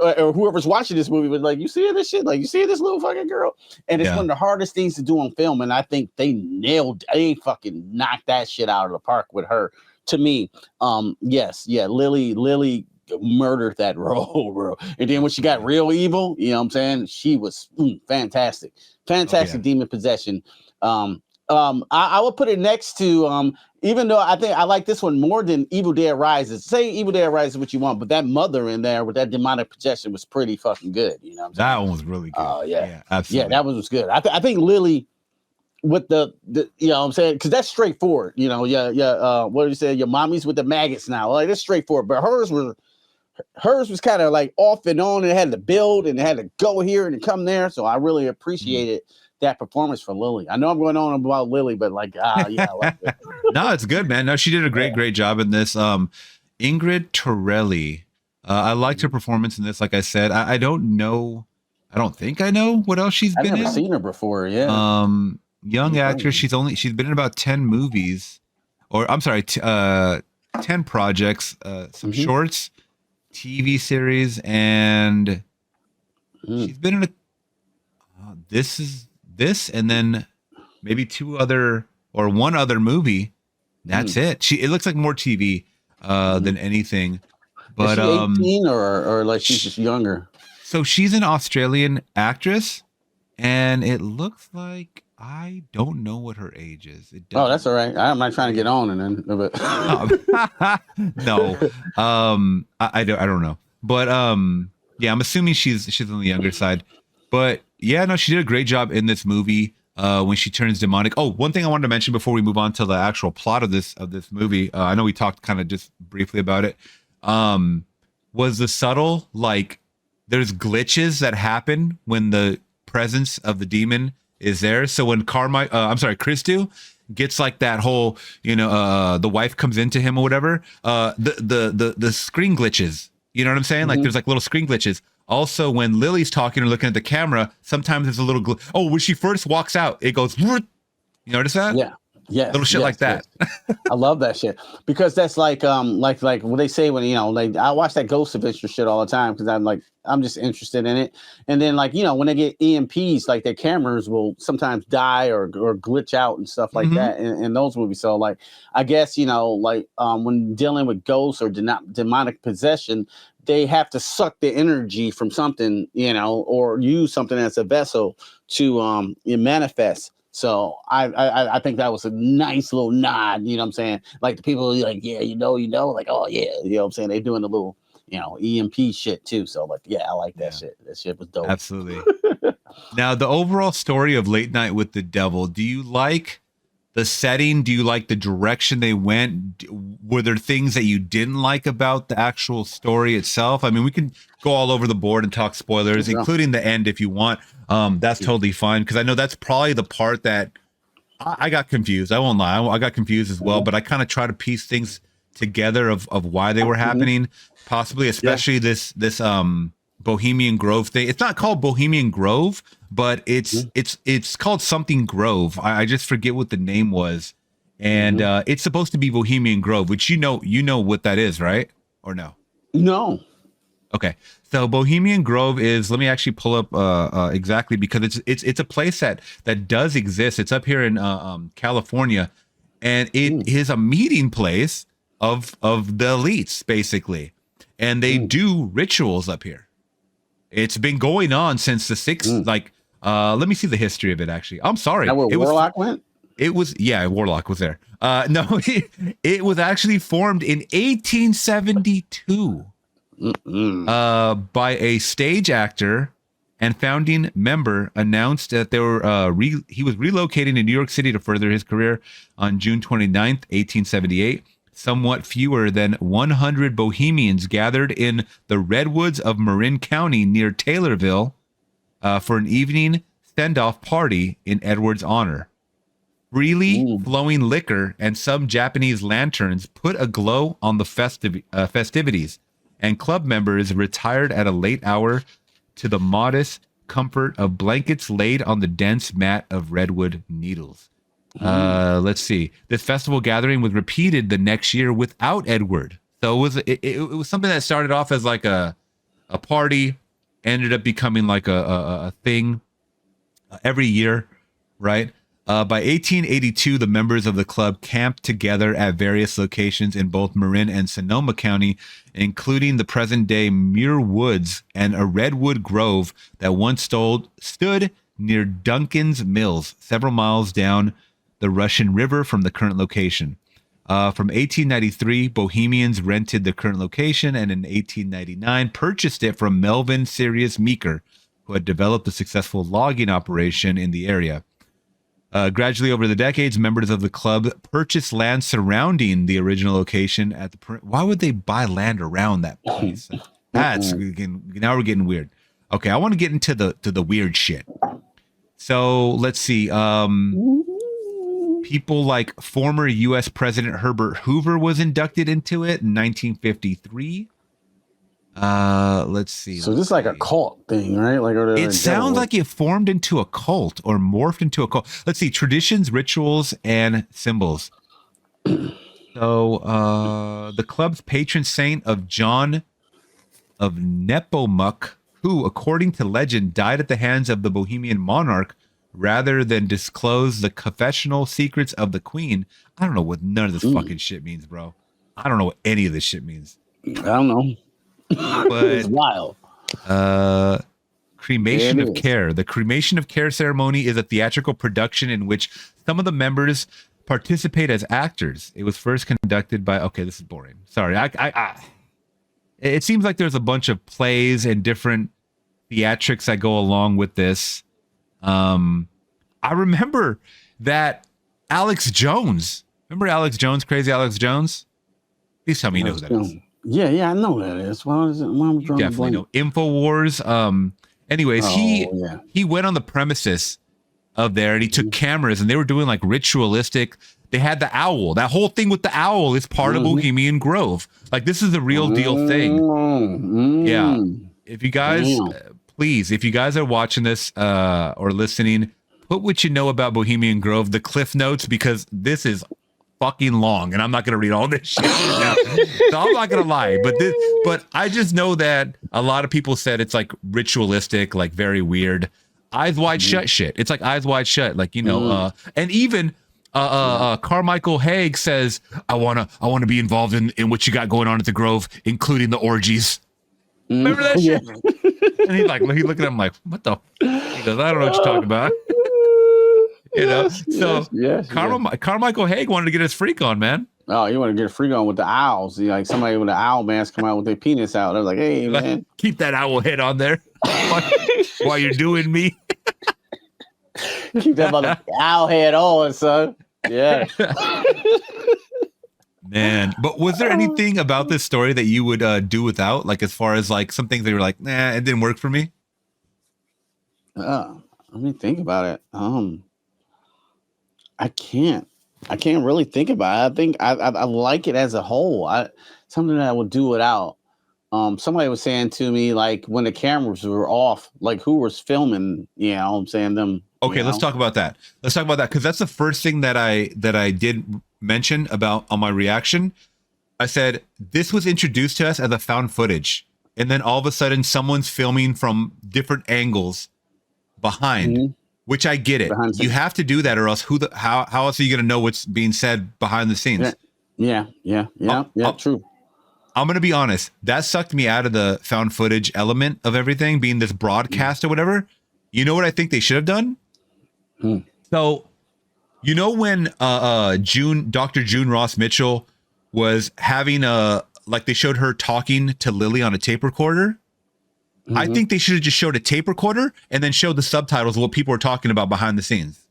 or whoever's watching this movie was like, you see this shit? Like, you see this little fucking girl? And it's one of the hardest things to do on film. And I think they fucking knocked that shit out of the park with her. To me, Lily murdered that role, bro. And then when she got real evil, you know what I'm saying? She was fantastic. Demon possession. I would put it next to even though I think I like this one more than Evil Dead Rises. Say Evil Dead Rises what you want, but that mother in there with that demonic possession was pretty fucking good. You know what I'm saying? That one was really good. Oh yeah, absolutely. Yeah, that one was good. I think Lily with the you know what I'm saying, because that's straightforward. You know, what do you say? Your mommy's with the maggots now. Like, that's straightforward. But hers was kind of like off and on, and it had to build and it had to go here and come there. So I really appreciated that performance for Lily. I know I'm going on about Lily, but like, yeah, I like it. No, it's good, man. No, she did a great job in this. Ingrid Torelli. I liked her performance in this. Like I said, I don't think I know what else she's been in. I've never seen her before. Yeah. Young actress. She's been in about 10 movies, or I'm sorry, 10 projects, some shorts, TV series, and she's been in this, and then maybe one other movie. That's it. It looks like more TV than anything. But is she 18 or like she's just younger? So she's an Australian actress, and it looks like I don't know what her age is. Oh, that's all right. I'm not trying to get on and then. But... no, I don't know. But yeah, I'm assuming she's on the younger side. But yeah, no, she did a great job in this movie when she turns demonic. Oh, one thing I wanted to mention before we move on to the actual plot of this movie. I know we talked kind of just briefly about it. Was the subtle, like, there's glitches that happen when the presence of the demon is there. So when Christu gets like that whole, the wife comes into him or whatever, the screen glitches. You know what I'm saying? Like, there's like little screen glitches. Also, when Lily's talking or looking at the camera, sometimes there's a little when she first walks out, it goes. You notice that? Yeah. Yeah, little shit like that. Yes. I love that shit because that's like what they say when I watch that Ghost Adventure shit all the time because I'm just interested in it. And then when they get EMPs, like their cameras will sometimes die or glitch out and stuff like that in those movies. So like I guess when dealing with ghosts or demonic possession, they have to suck the energy from something, or use something as a vessel to manifest. So I think that was a nice little nod, you know what I'm saying? Like the people like, yeah, like, oh yeah, you know what I'm saying? They're doing a little, EMP shit too. So like, yeah, I like that shit. That shit was dope. Absolutely. Now, the overall story of Late Night with the Devil, do you like the setting? Do you like the direction they went? Were there things that you didn't like about the actual story itself? I mean, we can go all over the board and talk spoilers, including the end if you want. That's totally fine, because I know that's probably the part that I got confused. I won't lie. I got confused as well, but I kind of try to piece things together of why they were happening, possibly, especially this Bohemian Grove thing. It's not called Bohemian Grove, but it's called something Grove. I just forget what the name was, and it's supposed to be Bohemian Grove, which you know what that is, right? Or no? No. Okay, so Bohemian Grove is. Let me actually pull up exactly, because it's a place that does exist. It's up here in California, and it is a meeting place of the elites, basically, and they do rituals up here. It's been going on since the 60s. Like, let me see the history of it. Actually, I'm sorry. That where Warlock went? It was, yeah, Warlock was there. No, it was actually formed in 1872 by a stage actor and founding member. Announced that they were he was relocating to New York City to further his career on June 29th, 1878. Somewhat fewer than 100 Bohemians gathered in the redwoods of Marin County near Taylorville for an evening send-off party in Edward's honor. freely flowing liquor, and some Japanese lanterns put a glow on the festivities, and club members retired at a late hour to the modest comfort of blankets laid on the dense mat of redwood needles. Let's see. This festival gathering was repeated the next year without Edward. So it was something that started off as like a party, ended up becoming like a thing every year, right? By 1882, the members of the club camped together at various locations in both Marin and Sonoma County, including the present-day Muir Woods and a redwood grove that once stood near Duncan's Mills, several miles down the Russian River from the current location. From 1893, Bohemians rented the current location, and in 1899 purchased it from Melvin Sirius Meeker, who had developed a successful logging operation in the area. Gradually over the decades, members of the club purchased land surrounding the original location at the. Why would they buy land around that place? Now we're getting weird. Okay, I want to get into the weird shit. So let's see. People like former U.S. President Herbert Hoover was inducted into it in 1953. Let's see. So this is like a cult thing, right? Like it sounds like it formed into a cult or morphed into a cult. Let's see. Traditions, rituals, and symbols. So the club's patron saint of John of Nepomuk, who, according to legend, died at the hands of the Bohemian monarch rather than disclose the confessional secrets of the queen. I don't know what none of this fucking shit means, bro. I don't know what any of this shit means. I don't know. But it's wild. Cremation of Care. The Cremation of Care ceremony is a theatrical production in which some of the members participate as actors. It was first conducted by. Okay, this is boring. Sorry, it seems like there's a bunch of plays and different theatrics that go along with this. I remember that Alex Jones. Remember Alex Jones, Crazy Alex Jones? Please tell me you know who that is. Yeah, I know who that is. Why is it? You definitely know. InfoWars. Anyways, he went on the premises of there and he took cameras and they were doing like ritualistic. They had the owl. That whole thing with the owl is part of Bohemian Grove. Like this is a real deal thing. Yeah. If you guys, please, if you guys are watching this or listening, put what you know about Bohemian Grove, the Cliff Notes, because this is fucking long and I'm not going to read all this shit now. So I'm not going to lie, but I just know that a lot of people said it's like ritualistic, like very weird, eyes wide shut shit. It's like eyes wide shut, like, you know, and even Carmichael Haig says, I want to be involved in what you got going on at the Grove, including the orgies. Remember that shit? And he looked at him like, what the? He goes, I don't know what you're talking about. You know, so Carmichael Haig wanted to get his freak on, man. Oh, you want to get a freak on with the owls? You know, like somebody with an owl mask come out with their penis out. They're like, hey, man, keep that owl head on there while you're doing me. Keep that mother owl head on, son. Yeah. Man, but was there anything about this story that you would do without? Like, as far as like some things that you were like, nah, it didn't work for me. Let me think about it. I can't really think about it. I think I like it as a whole. Something that I would do without. Somebody was saying to me, like, when the cameras were off, like who was filming, you know what I'm saying, them. Okay, let's talk about that. Because that's the first thing that I did mention about on my reaction. I said, this was introduced to us as a found footage. And then all of a sudden someone's filming from different angles behind. Which I get it. You have to do that, or else how else are you going to know what's being said behind the scenes? Yeah. True. I'm going to be honest. That sucked me out of the found footage element of everything, being this broadcast or whatever. You know what I think they should have done? So, you know when Dr. June Ross Mitchell was having they showed her talking to Lily on a tape recorder? I think they should have just showed a tape recorder and then showed the subtitles of what people were talking about behind the scenes.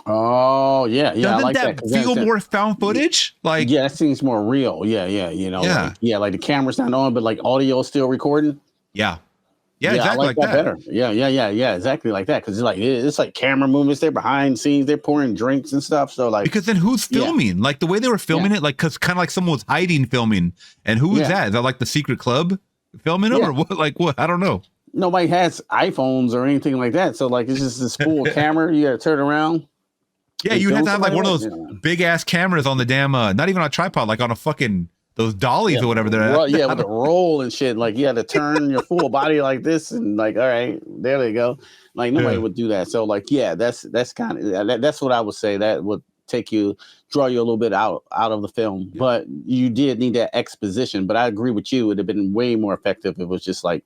Oh, yeah. Doesn't I like that feel more found footage? Like, yeah, that seems more real. Yeah. You know, like the camera's not on, but like audio is still recording. Yeah. Yeah, I exactly like like that better. Yeah, exactly like that. Because it's like camera movements. They're behind scenes. They're pouring drinks and stuff. So like, Because then who's filming? Like the way they were filming Yeah. it, like because kind of like someone was hiding filming, and who is Yeah. that? Is that like the secret club filming them, Yeah. or what? Like what? I don't know. nobody has iPhones or anything like that. So like, it's just this full camera. You got to turn around. Yeah, and you have film to have like one of somebody those else. big ass cameras on the damn, not even on a tripod, like on a fucking those dollies or whatever they're at. Yeah, with the roll and shit. Like you had to turn your full body like this, and like, all right, there they go. Like nobody would do that. So like, yeah, that's kind of that's what I would say. That would draw you a little bit out of the film. But you did need that exposition. But I agree with you. It'd have been way more effective if it was just like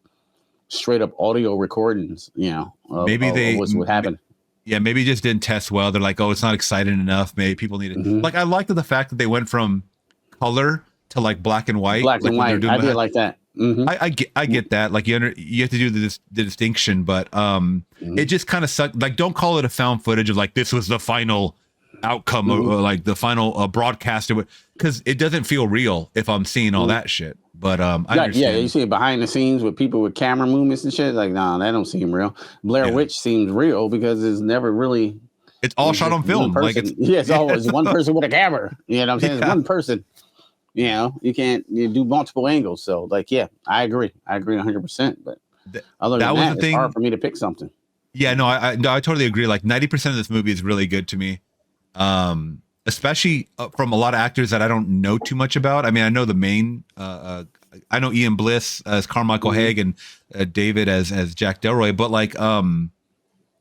straight up audio recordings. You know, Maybe they what's what happened. Yeah, maybe it just didn't test well. They're like, oh, it's not exciting enough. Maybe people need it. Like, I liked the fact that they went from color to like black and white. Black like and when they're white. doing I did that. like that. I get that. Like you have to do the distinction, but it just kind of sucked. Like, don't call it a found footage of like this was the final outcome or like the final broadcast, because it doesn't feel real if I'm seeing all that shit. But I understand. Yeah, you see it behind the scenes with people with camera movements and shit. Like, nah, that don't seem real. Blair Witch seems real because it's never really. It's all shot on film. Like it's always one person with a camera. You know what I'm saying? It's one person. You know, you do multiple angles. So, like, yeah, I agree 100%. But other than that, it's hard for me to pick something. Yeah, no, I totally agree. Like 90% of this movie is really good to me, especially from a lot of actors that I don't know too much about. I mean, I know the main. I know Ian Bliss as Carmichael Haig and David as Jack Delroy, but like,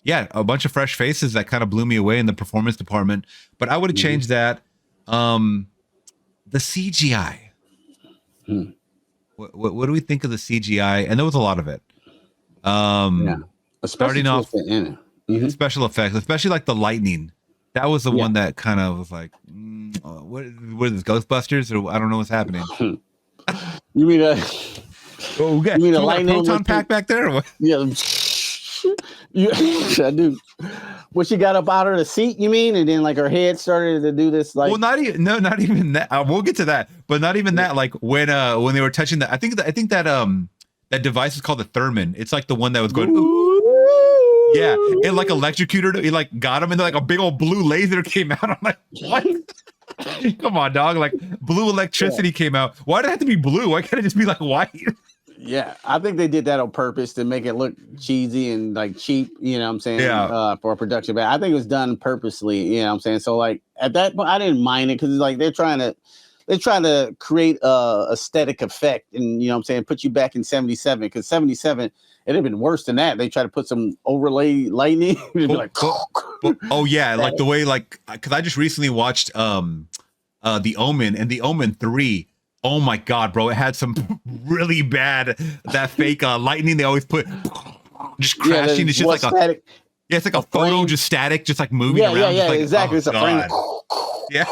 yeah, a bunch of fresh faces that kind of blew me away in the performance department. But I would have changed that. The CGI. What do we think of the CGI? And there was a lot of it. Especially starting off in it. Special effects, especially like the lightning. That was the one that kind of was like, what is this, Ghostbusters? Or I don't know what's happening. You mean you mean a lightning proton pack back there? Or what? Yeah. I do. When she got up out of the seat, you mean, and then like her head started to do this, like. Well, not even that. We'll get to that, but not even that. Like when they were touching that, I think that device is called the Thurman. It's like the one that was going. Yeah, it like electrocuted. It like got him, and then like a big old blue laser came out. I'm like, what? Come on, dog! Like blue electricity came out. Why did it have to be blue? Why can't it just be like white? Yeah, I think they did that on purpose to make it look cheesy and like cheap, you know what I'm saying? Yeah. For a production. But I think it was done purposely, you know what I'm saying? So like at that point, I didn't mind it because like they're trying to create a aesthetic effect and, you know what I'm saying, put you back in 77, because 77, it'd have been worse than that. They try to put some overlay lightning. Like, oh yeah, like the way, like, because I just recently watched The Omen and The Omen 3. Oh my god, bro! It had some really bad that fake lightning they always put just crashing. It's just like static. It's like a photo, frame. Just static, just like moving around. Yeah, like, exactly. It's a frame. Yeah.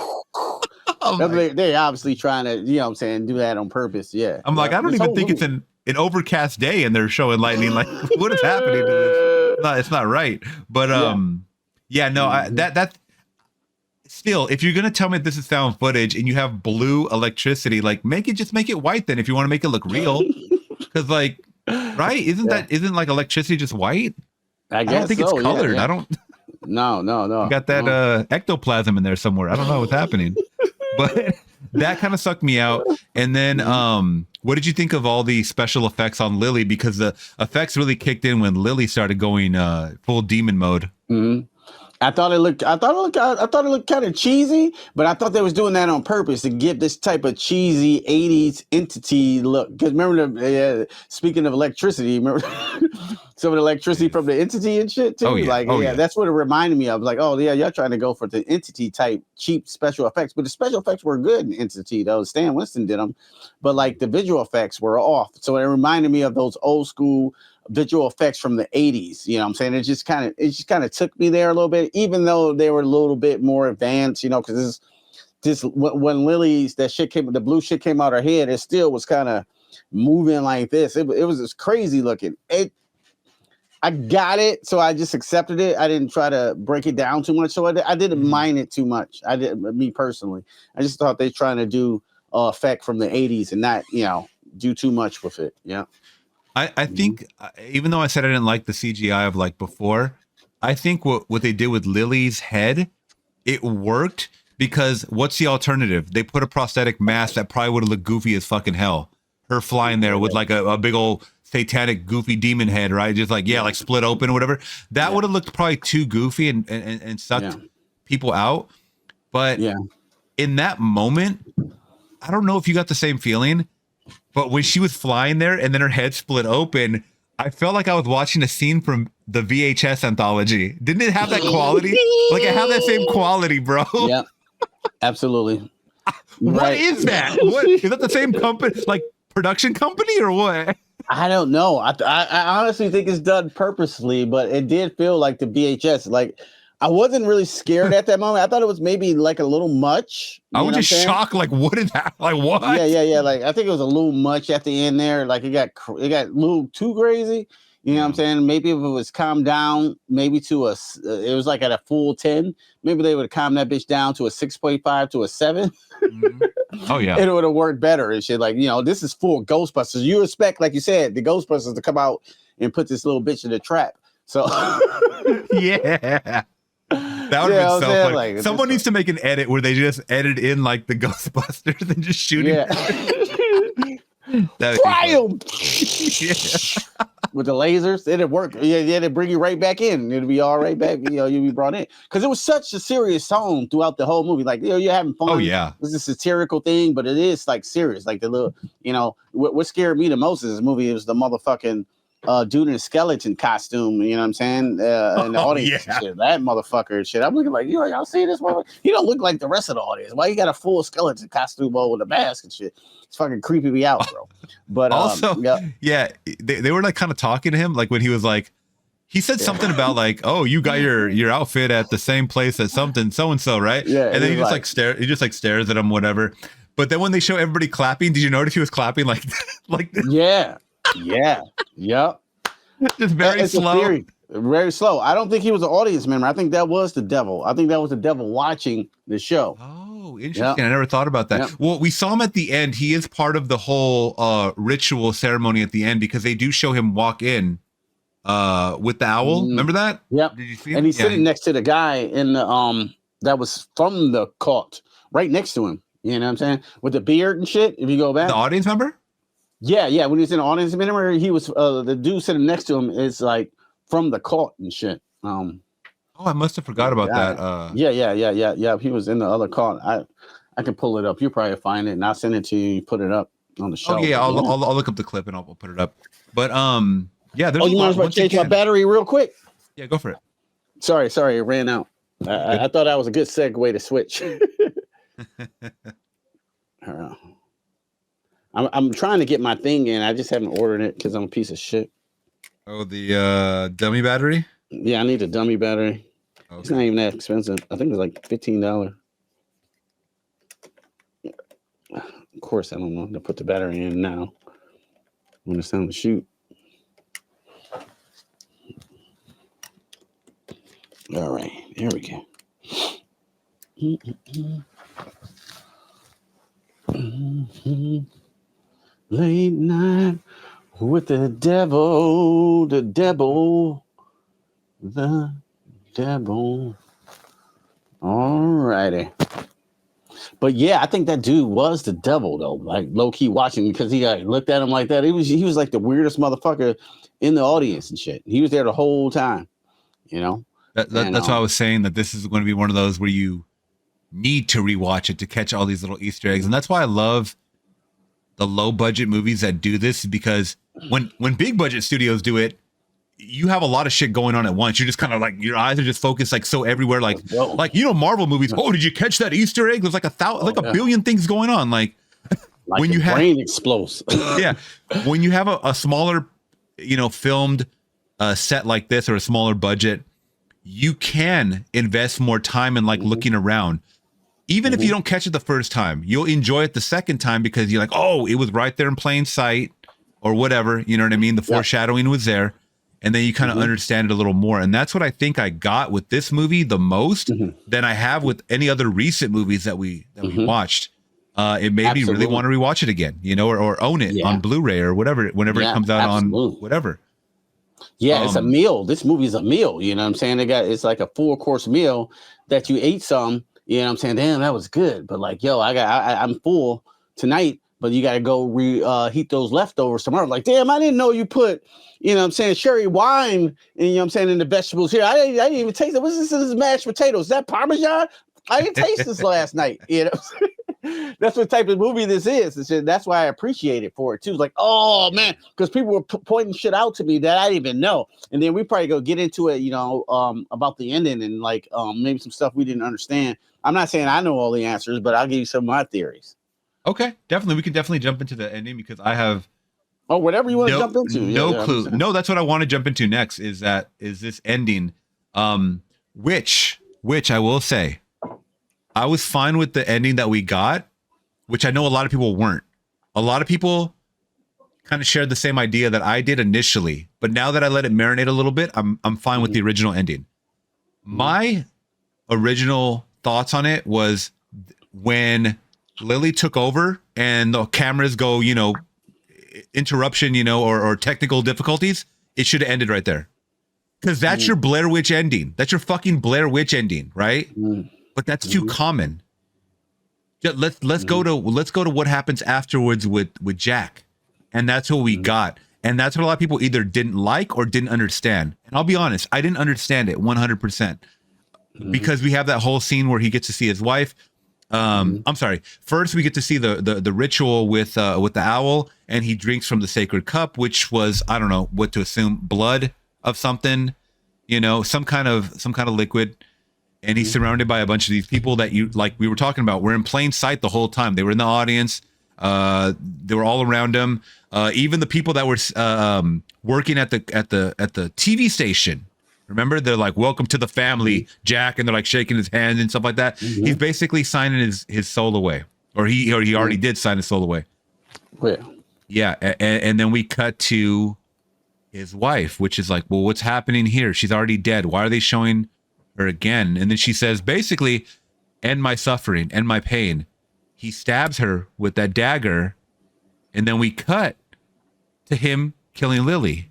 They're obviously trying to, you know what I'm saying, do that on purpose. Yeah. I'm like, I don't even think it's an overcast day and they're showing lightning. Like, what is happening to this? No, it's not right. But that still, if you're gonna tell me this is found footage and you have blue electricity, like make it white then if you want to make it look real. Because like, right? Isn't like electricity just white? I don't think it's colored. Yeah. I don't. No. Got that ectoplasm in there somewhere. I don't know what's happening, but that kind of sucked me out. And then, what did you think of all the special effects on Lily? Because the effects really kicked in when Lily started going full demon mode. Mm-hmm. I thought it looked kind of cheesy, but I thought they was doing that on purpose to give this type of cheesy 80s entity look. Because remember, speaking of electricity, remember some of the electricity from the entity and shit too? Oh, yeah. That's what it reminded me of. Like, oh yeah, y'all trying to go for the entity type cheap special effects. But the special effects were good in Entity, though. Stan Winston did them. But like the visual effects were off. So it reminded me of those old school visual effects from the 80s, you know what I'm saying? It just kind of took me there a little bit, even though they were a little bit more advanced, you know, because this when Lily's the blue shit came out her head, it still was kind of moving like this. It was just crazy looking. I got it, so I just accepted it. I didn't try to break it down too much, so I didn't mind it too much. I didn't, me personally. I just thought they trying to do effect from the 80s and not, you know, do too much with it. Yeah. I think even though I said I didn't like the CGI of like before, I think what they did with Lily's head, it worked because what's the alternative? They put a prosthetic mask that probably would have looked goofy as fucking hell. Her flying there with like a big old satanic goofy demon head, right? Just like, like split open or whatever. That would have looked probably too goofy and sucked people out. But in that moment, I don't know if you got the same feeling, but when she was flying there and then her head split open, I felt like I was watching a scene from the VHS anthology. Didn't it have that quality? Like it had that same quality, bro. Yeah, absolutely. What is that? What is that? The same company, like production company, or what? I don't know. I honestly think it's done purposely, but it did feel like the VHS. Like I wasn't really scared at that moment. I thought it was maybe like a little much. I was just shocked. Like, what is that? Like, what? Yeah. Like, I think it was a little much at the end there. Like, it got a little too crazy. You know what I'm saying? Maybe if it was calmed down, maybe it was like at a full 10. Maybe they would have calmed that bitch down to a 6.5 to a 7. Oh yeah, it would have worked better and shit. Like, this is full Ghostbusters. You expect, like you said, the Ghostbusters to come out and put this little bitch in the trap. So yeah. That would have been so funny. Like, someone needs to make an edit where they just edit in like the Ghostbusters and just shoot it. Fry him! With the lasers, it'd work. Yeah, they bring you right back in. It'll be all right back. You'll be brought in. Because it was such a serious tone throughout the whole movie. Like, you're having fun. Oh, yeah. It's a satirical thing, but it is like serious. Like the little, what scared me the most in this movie was the motherfucking dude in a skeleton costume, you know what I'm saying? And the audience and shit. That motherfucker and shit. I'm looking like, y'all see this motherfucker? He don't look like the rest of the audience. Why you got a full skeleton costume on with a mask and shit? It's fucking creeping me out, bro. But also, they were like kind of talking to him, like when he was like, he said something about like, oh, you got your outfit at the same place as something so and so, right? Yeah. And then he just stares at him, whatever. But then when they show everybody clapping, did you notice he was clapping like like this? Yeah. Yep. Just very slow. Very slow. I don't think he was an audience member. I think that was the devil. I think that was the devil watching the show. Oh, interesting. I never thought about that. Well, we saw him at the end. He is part of the whole ritual ceremony at the end because they do show him walk in with the owl. Remember that? Yep. Did you see him? And he's sitting next to the guy in the that was from the cult, right next to him. You know what I'm saying? With the beard and shit. If you go back, the audience member. Yeah. When he was in the audience member, he was the dude sitting next to him is like from the cult and shit. Oh, I must have forgot about that. Yeah. He was in the other cult. I can pull it up. You probably find it, and I'll send it to you. You put it up on the show. Oh yeah, I'll look up the clip and I'll put it up. But yeah. There's you mind if I change my battery real quick? Yeah, go for it. Sorry, it ran out. I thought that was a good segue to switch. I'm trying to get my thing in. I just haven't ordered it because I'm a piece of shit. Oh, the dummy battery? Yeah, I need a dummy battery. Okay. It's not even that expensive. I think it's like $15. Of course, I don't know to put the battery in now when it's time to shoot. All right, here we go. Late night with the devil. All righty. But yeah, I think that dude was the devil though, like low key watching because he looked at him like that. He was like the weirdest motherfucker in the audience and shit. He was there the whole time, you know. That's why I was saying that this is going to be one of those where you need to rewatch it to catch all these little Easter eggs, and that's why I love the low budget movies that do this, because when big budget studios do it, you have a lot of shit going on at once. You're just kind of like, your eyes are just focused like so everywhere. Like Marvel movies. Oh, did you catch that Easter egg? There's like a billion things going on. Like when you have brain explodes. Yeah. When you have a smaller, filmed set like this or a smaller budget, you can invest more time in looking around. Even if you don't catch it the first time, you'll enjoy it the second time because you're like, oh, it was right there in plain sight or whatever. You know what I mean? The foreshadowing was there. And then you kind of understand it a little more. And that's what I think I got with this movie the most than I have with any other recent movies that we watched. it made me really want to rewatch it again, you know, or own it on Blu-ray or whatever, whenever it comes out on whatever. Yeah, it's a meal. This movie is a meal. You know what I'm saying? It's like a 4-course meal that you ate some. You know what I'm saying? Damn, that was good. But like, yo, I'm full tonight. But you got to go reheat those leftovers tomorrow. Like, damn, I didn't know you put, you know what I'm saying, sherry wine, and you know what I'm saying, in the vegetables here. I didn't even taste it. What's this? This is mashed potatoes. Is that Parmesan? I didn't taste this last night. You know, that's what type of movie this is. That's why I appreciate it for it too. It's like, oh man, because people were pointing shit out to me that I didn't even know. And then we probably go get into it, you know, about the ending and like maybe some stuff we didn't understand. I'm not saying I know all the answers, but I'll give you some of my theories. Okay, definitely. We can definitely jump into the ending because I have whatever you want to jump into. No clue. No, that's what I want to jump into next. Is this ending? Which I will say, I was fine with the ending that we got, which I know a lot of people weren't. A lot of people kind of shared the same idea that I did initially, but now that I let it marinate a little bit, I'm fine with the original ending. My original thoughts on it was when Lily took over and the cameras go, you know, interruption, you know, or technical difficulties, it should have ended right there. Because that's your Blair Witch ending. That's your fucking Blair Witch ending, right? But that's too common. Let's go to what happens afterwards with Jack. And that's what we got. And that's what a lot of people either didn't like or didn't understand. And I'll be honest, I didn't understand it 100%. Because we have that whole scene where he gets to see his wife. I'm sorry. First, we get to see the ritual with the owl, and he drinks from the sacred cup, which was, I don't know what to assume, blood of something, you know, some kind of liquid. And he's surrounded by a bunch of these people that you, like we were talking about, were in plain sight the whole time. They were in the audience. They were all around him. Even the people that were working at the TV station. Remember, they're like, "Welcome to the family, Jack," and they're like shaking his hand and stuff like that. He's basically signing his soul away, or he already did sign his soul away. Yeah, and then we cut to his wife, which is like, well, what's happening here? She's already dead. Why are they showing her again? And then she says, basically, end my suffering, end my pain. He stabs her with that dagger, and then we cut to him killing Lily.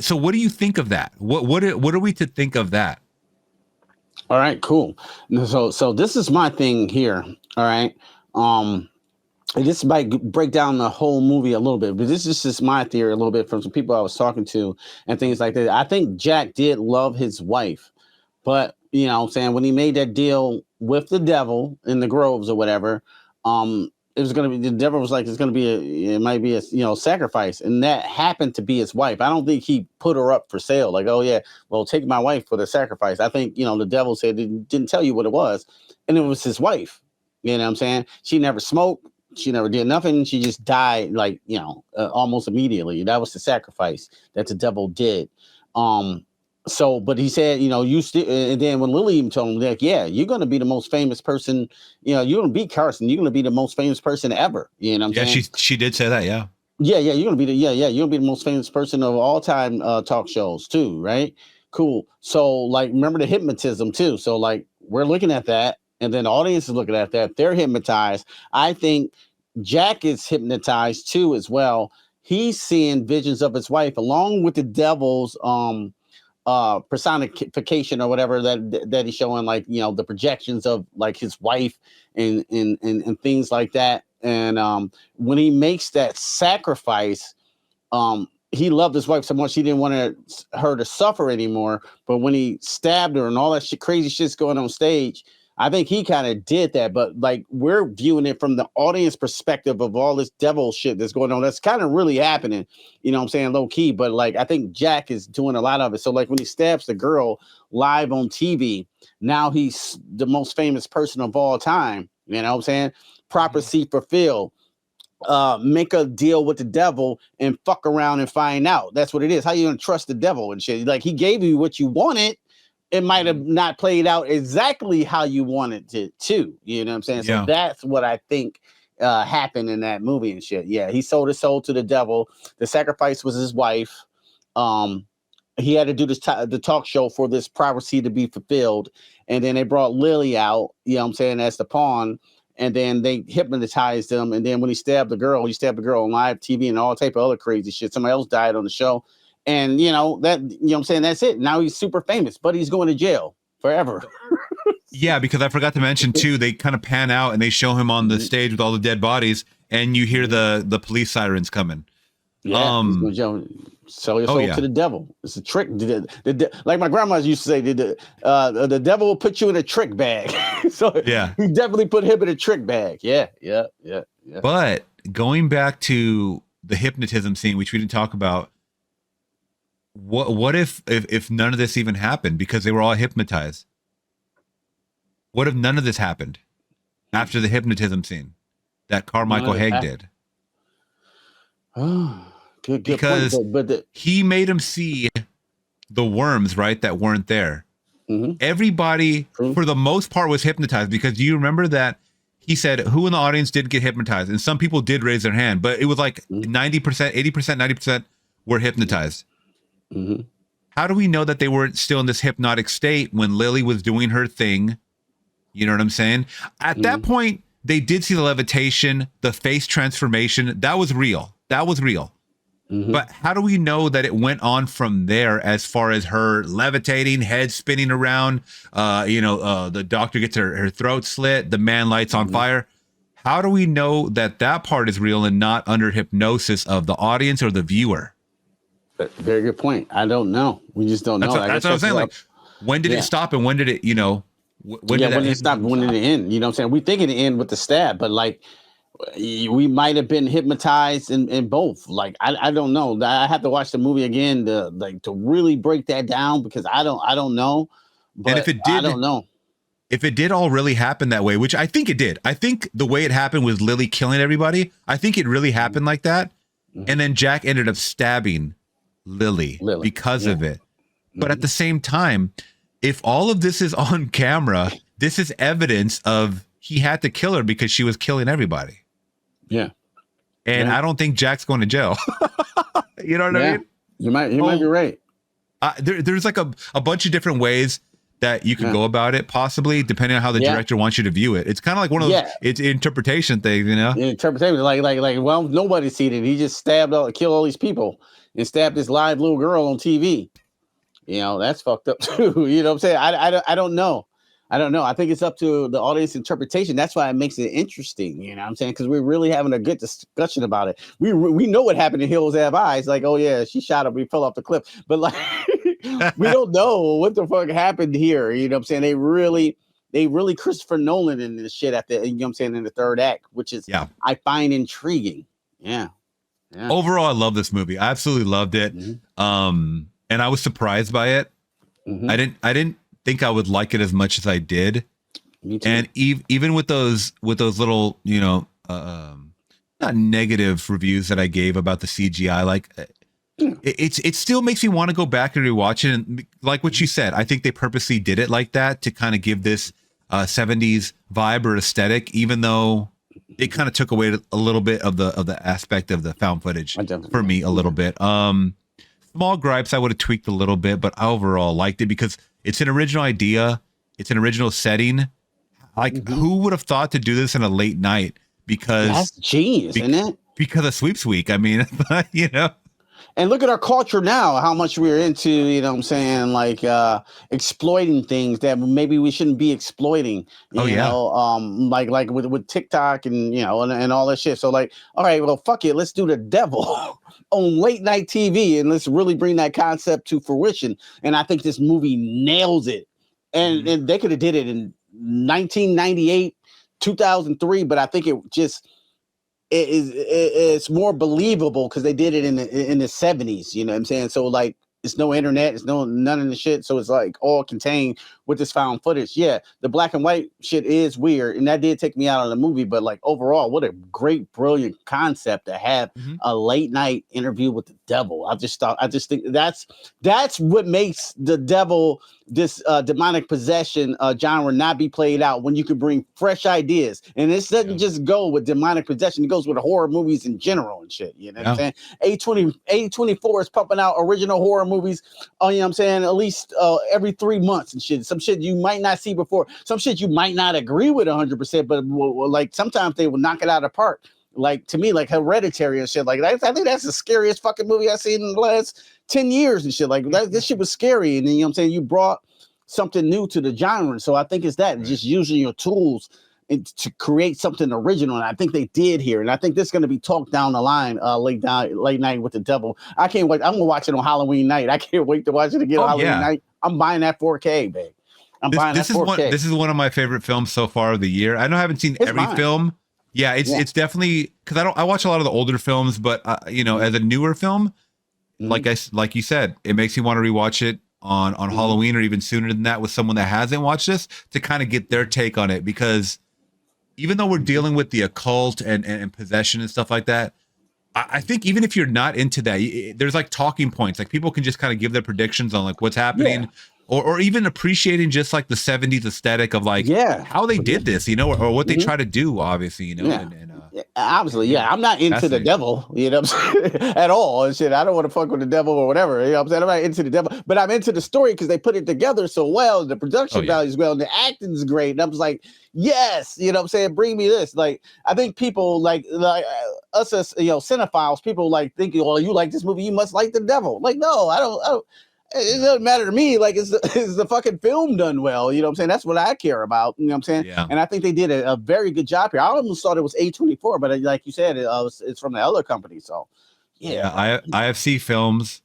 So what do you think of that? What are we to think of that? All right, cool. So this is my thing here. All right. This might break down the whole movie a little bit, but this is just my theory a little bit from some people I was talking to and things like that. I think Jack did love his wife, but you know what I'm saying, when he made that deal with the devil in the groves or whatever, it was going to be, the devil was like, it might be a sacrifice. And that happened to be his wife. I don't think he put her up for sale. Like, oh yeah, well, take my wife for the sacrifice. I think, the devil said, it didn't tell you what it was. And it was his wife. You know what I'm saying? She never smoked. She never did nothing. She just died like, almost immediately. That was the sacrifice that the devil did. But he said, you still, and then when Lily even told him, like, yeah, you're going to be the most famous person, you're going to beat Carson. You're going to be the most famous person ever. You know what I'm saying? She did say that. Yeah. Yeah. You're going to be you're going to be the most famous person of all time talk shows too. Right. Cool. So like, remember the hypnotism too. So like, we're looking at that. And then the audience is looking at that. They're hypnotized. I think Jack is hypnotized too, as well. He's seeing visions of his wife along with the devil's, personification or whatever that he's showing, like the projections of like his wife and things like that. And when he makes that sacrifice, he loved his wife so much he didn't want her to suffer anymore. But when he stabbed her and all that crazy shit's going on stage, I think he kind of did that. But like, we're viewing it from the audience perspective of all this devil shit that's going on. That's kind of really happening, you know what I'm saying, low key. But like, I think Jack is doing a lot of it. So like, when he stabs the girl live on TV, now he's the most famous person of all time. You know what I'm saying? Prophecy fulfilled. Make a deal with the devil and fuck around and find out. That's what it is. How you gonna trust the devil and shit? Like, he gave you what you wanted. It might have not played out exactly how you wanted it to, you know what I'm saying? So that's what I think happened in that movie and shit. Yeah, he sold his soul to the devil. The sacrifice was his wife. He had to do the talk show for this prophecy to be fulfilled. And then they brought Lily out, you know what I'm saying, as the pawn. and then they hypnotized him. And then when he stabbed the girl on live TV and all type of other crazy shit. Somebody else died on the show. And what I'm saying? That's it. Now he's super famous, but he's going to jail forever. Yeah, because I forgot to mention too, they kind of pan out and they show him on the stage with all the dead bodies, and you hear the police sirens coming. Yeah, he's gonna sell your soul to the devil. It's a trick. Like my grandma used to say, the devil will put you in a trick bag. So yeah, he definitely put him in a trick bag. Yeah. But going back to the hypnotism scene, which we didn't talk about, what if none of this even happened because they were all hypnotized? What if none of this happened after the hypnotism scene that Carmichael Haig did? Oh, good because point. But he made him see the worms, right, that weren't there. Mm-hmm. Everybody, for the most part, was hypnotized, because do you remember that he said who in the audience did get hypnotized? And some people did raise their hand, but it was like 90%, 80%, 90% were hypnotized. Mm-hmm. How do we know that they weren't still in this hypnotic state when Lily was doing her thing? You know what I'm saying? At that point, they did see the levitation, the face transformation. That was real. Mm-hmm. But how do we know that it went on from there, as far as her levitating, head spinning around, the doctor gets her throat slit, the man lights on fire? How do we know that part is real and not under hypnosis of the audience or the viewer? Very good point. I don't know. We just don't know. That's what I'm saying. Like, when did it stop, and when did it, when did it stop? When did it end? You know what I'm saying? We think it end with the stab, but like we might have been hypnotized in both. Like I don't know. I have to watch the movie again to really break that down, because I don't know. But and if it did, I don't know. If it did all really happen that way, which I think it did. I think the way it happened was Lily killing everybody. I think it really happened like that. And then Jack ended up stabbing Lily. Because of it. But at the same time, if all of this is on camera, this is evidence of he had to kill her because she was killing everybody. Yeah. And I don't think Jack's going to jail. You know what I mean? You might be right. There's like a bunch of different ways that you can go about it, possibly, depending on how the director wants you to view it. It's kind of like one of those it's interpretation things, Interpretation, like, well, nobody seen it. He just killed all these people and stabbed this live little girl on TV. That's fucked up too. You know what I'm saying? I don't know. I think it's up to the audience interpretation. That's why it makes it interesting. You know what I'm saying? Because we're really having a good discussion about it. We know what happened in Hills Have Eyes. Like, oh yeah, she shot him. We fell off the cliff. But like, we don't know what the fuck happened here. You know what I'm saying? They really Christopher Nolan in this shit in the third act, which is I find intriguing. Yeah. Overall, I love this movie. I absolutely loved it. And I was surprised by it. I didn't think I would like it as much as I did. Me too. And even with those little, not negative reviews that I gave about the CGI, like it still makes me want to go back and rewatch it. And like what you said, I think they purposely did it like that to kind of give this 70s vibe or aesthetic, even though it kind of took away a little bit of the aspect of the found footage for me a little bit. Small gripes I would have tweaked a little bit, but I overall liked it because it's an original idea. It's an original setting. Like, who would have thought to do this in a late night? Because that's genius, isn't it? Because of Sweeps Week. I mean, And look at our culture now, how much we're into, like exploiting things that maybe we shouldn't be exploiting. Like with TikTok and and all that shit. So like, all right, well, fuck it, let's do the devil on late night TV and let's really bring that concept to fruition. And I think this movie nails it. And they could have did it in 1998, 2003, but I think it's more believable because they did it in the 70s. You know what I'm saying? So like, it's no internet, it's none of the shit. So it's like all contained with this found footage. Yeah, the black and white shit is weird, and that did take me out of the movie. But like overall, what a great, brilliant concept to have a late night interview with the devil. I just think that's what makes the devil, this demonic possession genre, not be played out when you can bring fresh ideas. And this doesn't just go with demonic possession; it goes with horror movies in general and shit. You know what I'm saying? A24 is pumping out original horror movies, you know what I'm saying, at least every 3 months and shit. Some shit you might not see before. Some shit you might not agree with 100%, but like sometimes they will knock it out of the park. Like to me, like Hereditary and shit like that. I think that's the scariest fucking movie I've seen in the last 10 years and shit. Like that, this shit was scary. And then, you know what I'm saying, you brought something new to the genre. So I think it's that, just using your tools to create something original. And I think they did here. And I think this is going to be talked down the line late night with the devil. I can't wait. I'm going to watch it on Halloween night. I can't wait to watch it again on Halloween night. I'm buying that 4K, babe. This is one of my favorite films so far of the year. I know I haven't seen every film. Yeah, it's definitely, because I watch a lot of the older films, but you know, as a newer film, like you said, it makes you want to rewatch it on Halloween or even sooner than that with someone that hasn't watched this to kind of get their take on it. Because even though we're dealing with the occult and possession and stuff like that, I think even if you're not into that, there's like talking points. Like people can just kind of give their predictions on like what's happening. Or even appreciating just like the 70s aesthetic of like how they did this, you know, or what they try to do, obviously, you know. Obviously, I'm not into the devil, you know what I'm saying, at all. And shit, I don't want to fuck with the devil or whatever, you know what I'm saying? I'm not into the devil, but I'm into the story because they put it together so well. The production value is well, and the acting is great. And I was like, yes, you know what I'm saying? Bring me this. Like, I think people like us as, you know, cinephiles, people like thinking, well, you like this movie, you must like the devil. Like, no, I don't. It doesn't matter to me. Like, is the fucking film done well? You know what I'm saying? That's what I care about. You know what I'm saying? Yeah. And I think they did a very good job here. I almost thought it was A24, but like you said, it's from the other company. So, IFC Films.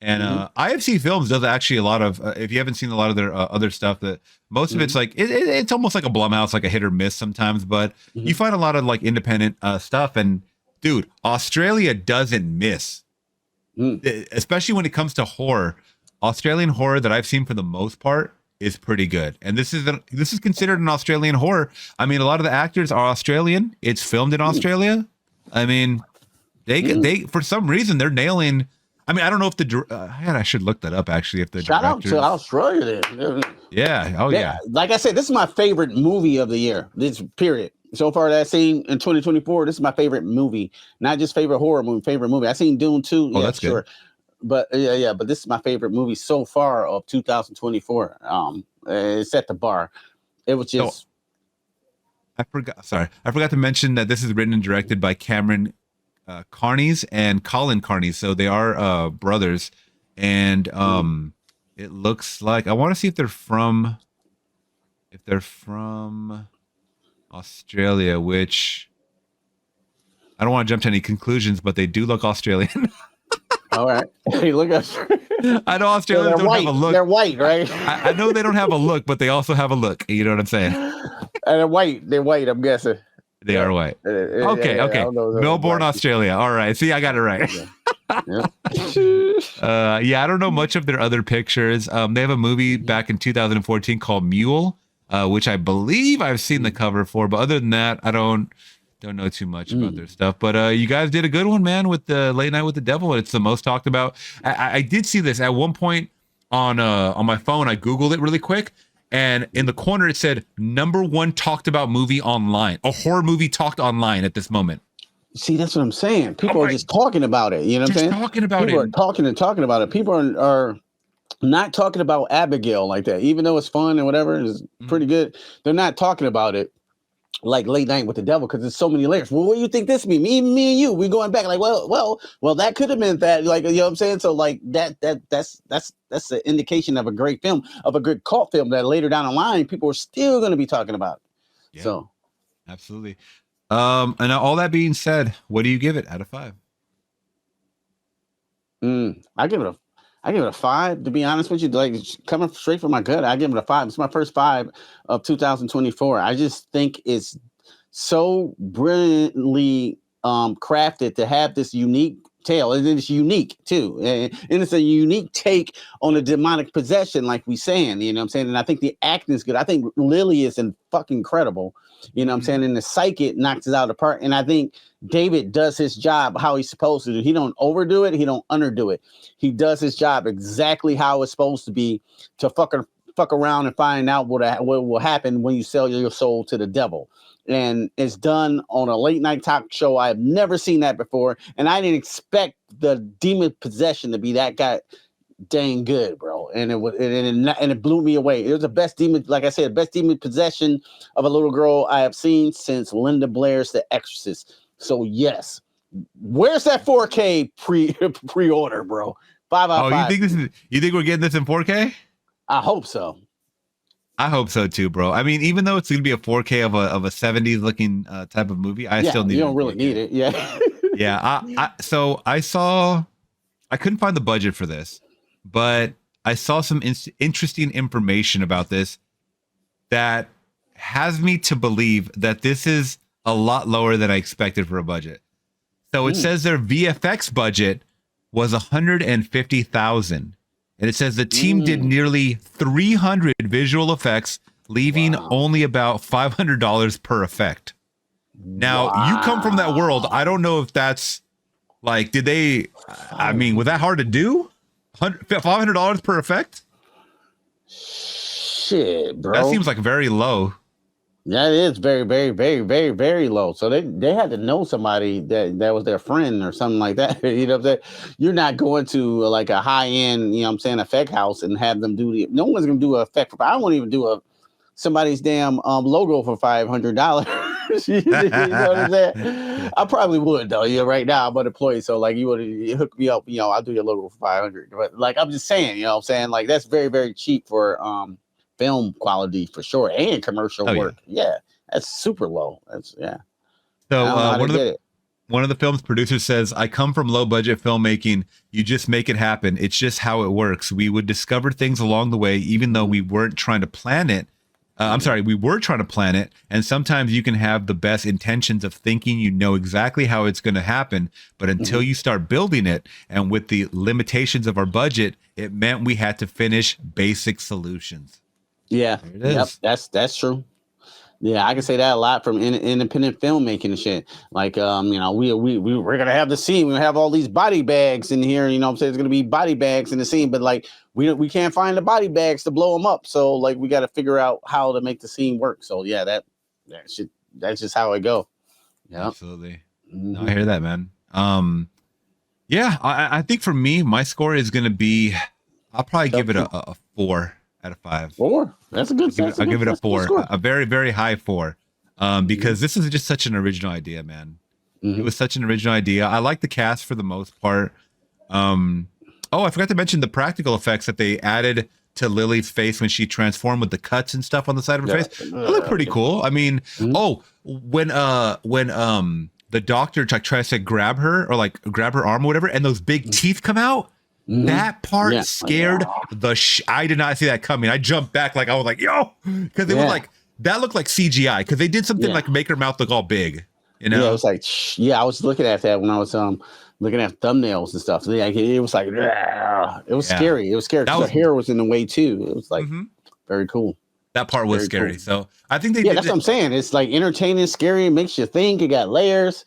And IFC Films does actually a lot of, if you haven't seen a lot of their other stuff, that most of it's like, it's almost like a Blumhouse, like a hit or miss sometimes, but you find a lot of like independent stuff. And dude, Australia doesn't miss, especially when it comes to horror. Australian horror that I've seen for the most part is pretty good. And this is considered an Australian horror. I mean, a lot of the actors are Australian. It's filmed in Australia. I mean, they for some reason they're nailing. I mean, I don't know if I should look that up actually. If the shout out to Australia then. Yeah. Oh yeah. Like I said, this is my favorite movie of the year. This period. So far that I've seen in 2024, this is my favorite movie. Not just favorite horror movie, favorite movie. I've seen Dune 2. Oh, that's good. But but this is my favorite movie so far of 2024. It set the bar. It was just. I forgot to mention that this is written and directed by Cameron Carnes and Colin Carnes. So they are brothers, and it looks like, I want to see if they're from Australia, which I don't want to jump to any conclusions, but they do look Australian. All right. Hey, look at. I know Australians don't have a look. They're white, right? I know they don't have a look, but they also have a look. You know what I'm saying? And they're white. They're white, I'm guessing. They are white. Okay. Melbourne, Australia. All right. See, I got it right. I don't know much of their other pictures. They have a movie back in 2014 called Mule, which I believe I've seen the cover for, but other than that, I don't know too much about their stuff. But you guys did a good one, man, with the Late Night with the Devil. It's the most talked about. I did see this at one point on my phone. I Googled it really quick, and in the corner it said #1 talked about movie online, a horror movie talked online at this moment. See, that's what I'm saying. People are just talking about it. You know what I'm saying? Talking about People are talking about it. People are not talking about Abigail like that, even though it's fun and whatever, it's pretty good. They're not talking about it like Late Night with the Devil because there's so many layers. Well, what do you think this mean? Me and you, we going back like, well, that could have meant that, like, you know what I'm saying? So like that's the indication of a great film, of a good cult film that later down the line people are still going to be talking about. Yeah, so absolutely. And all that being said, what do you give it out of 5? I give it a 5, to be honest with you. Like, coming straight from my gut, I give it a 5. It's my first 5 of 2024. I just think it's so brilliantly crafted to have this unique tale, and it's unique too, and it's a unique take on a demonic possession, like we saying, you know what I'm saying. And I think the acting is good. I think Lily is fucking incredible, you know what I'm saying, and the psychic knocks it out of the park. And I think David does his job how he's supposed to do. He don't overdo it, he don't underdo it. He does his job exactly how it's supposed to be, to fuck around and find out what will happen when you sell your soul to the devil. And it's done on a late night talk show. I've never seen that before, and I didn't expect the demon possession to be that guy, dang good, bro. And it blew me away. It was the best demon, like I said, best demon possession of a little girl I have seen since Linda Blair's The Exorcist. So yes, where's that 4K pre-order, bro? 5 out of 5. You think we're getting this in 4K? I hope so. I hope so too, bro. I mean, even though it's gonna be a 4K of a 70s looking type of movie, I still need it. You don't really need it. Yeah. Yeah. So I couldn't find the budget for this, but I saw some interesting information about this that has me to believe that this is a lot lower than I expected for a budget. So it says their VFX budget was $150,000. And it says the team did nearly 300 visual effects, leaving only about $500 per effect. Now, you come from that world. I don't know if that's like, was that hard to do? $500 per effect? Shit, bro. That seems like very low. That is very, very, very, very, very low. So they had to know somebody that was their friend or something like that. You know what I'm saying? You're not going to like a high end, you know what I'm saying, effect house and have them do no one's gonna do an effect for. I won't even do somebody's damn logo for $500. You know what I'm saying? I probably would though. Yeah, right now I'm unemployed, so like you would hook me up, you know, I'll do your logo for $500. But like I'm just saying, you know what I'm saying? Like that's very, very cheap for film quality for sure, and commercial work. Yeah, that's super low. That's So one of the film's producers says, "I come from low budget filmmaking. You just make it happen. It's just how it works. We would discover things along the way, even though we weren't trying to plan it. We were trying to plan it. And sometimes you can have the best intentions of thinking you know exactly how it's going to happen, but until you start building it, and with the limitations of our budget, it meant we had to finish basic solutions." Yeah, yep, that's true. Yeah, I can say that a lot from independent filmmaking and shit. Like, you know, we're gonna have the scene. We have all these body bags in here. You know what I'm saying? There's gonna be body bags in the scene, but like we can't find the body bags to blow them up. So like we got to figure out how to make the scene work. So yeah, that's just how it go. Yeah, absolutely. No, I hear that, man. Yeah, I think for me, my score is gonna be. I'll probably give it a 4 out of 5. 4. That's a good. I'll give it a 4, a very, very high 4, because this is just such an original idea, man. It was such an original idea. I like the cast for the most part. I forgot to mention the practical effects that they added to Lily's face when she transformed with the cuts and stuff on the side of her face. They look pretty cool. I mean, when the doctor tries to grab her or like grab her arm or whatever, and those big teeth come out. That part scared I did not see that coming. I jumped back like I was like, yo, because it was like that looked like CGI because they did something like make her mouth look all big. You know, it was like I was looking at that when I was looking at thumbnails and stuff. Like it was like it was scary. It was scary. Her hair was in the way too. It was like very cool. That part was scary. Cool. So I think that's what I'm saying. It's like entertaining, scary. It makes you think. It got layers.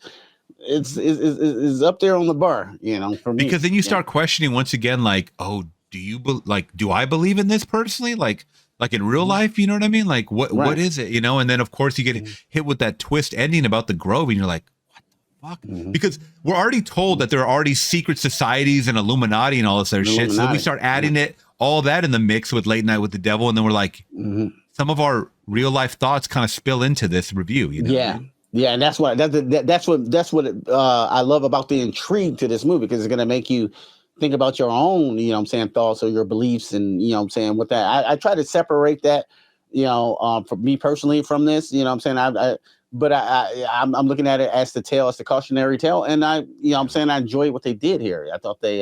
It's up there on the bar, you know, for me. Because then you start questioning once again, like, oh, do I believe in this personally? Like in real life, you know what I mean? Like what is it, you know? And then of course you get hit with that twist ending about the Grove and you're like, what the fuck? Because we're already told that there are already secret societies and Illuminati and all this other shit. So we start adding all that in the mix with Late Night with the Devil. And then we're like, some of our real life thoughts kind of spill into this review, you know? Yeah. Yeah, and that's what I love about the intrigue to this movie, because it's gonna make you think about your own, you know what I'm saying, thoughts or your beliefs, and you know what I'm saying with that. I try to separate that, you know, for me personally from this, you know what I'm saying. I'm looking at it as the cautionary tale, and you know what I'm saying, I enjoy what they did here. I thought they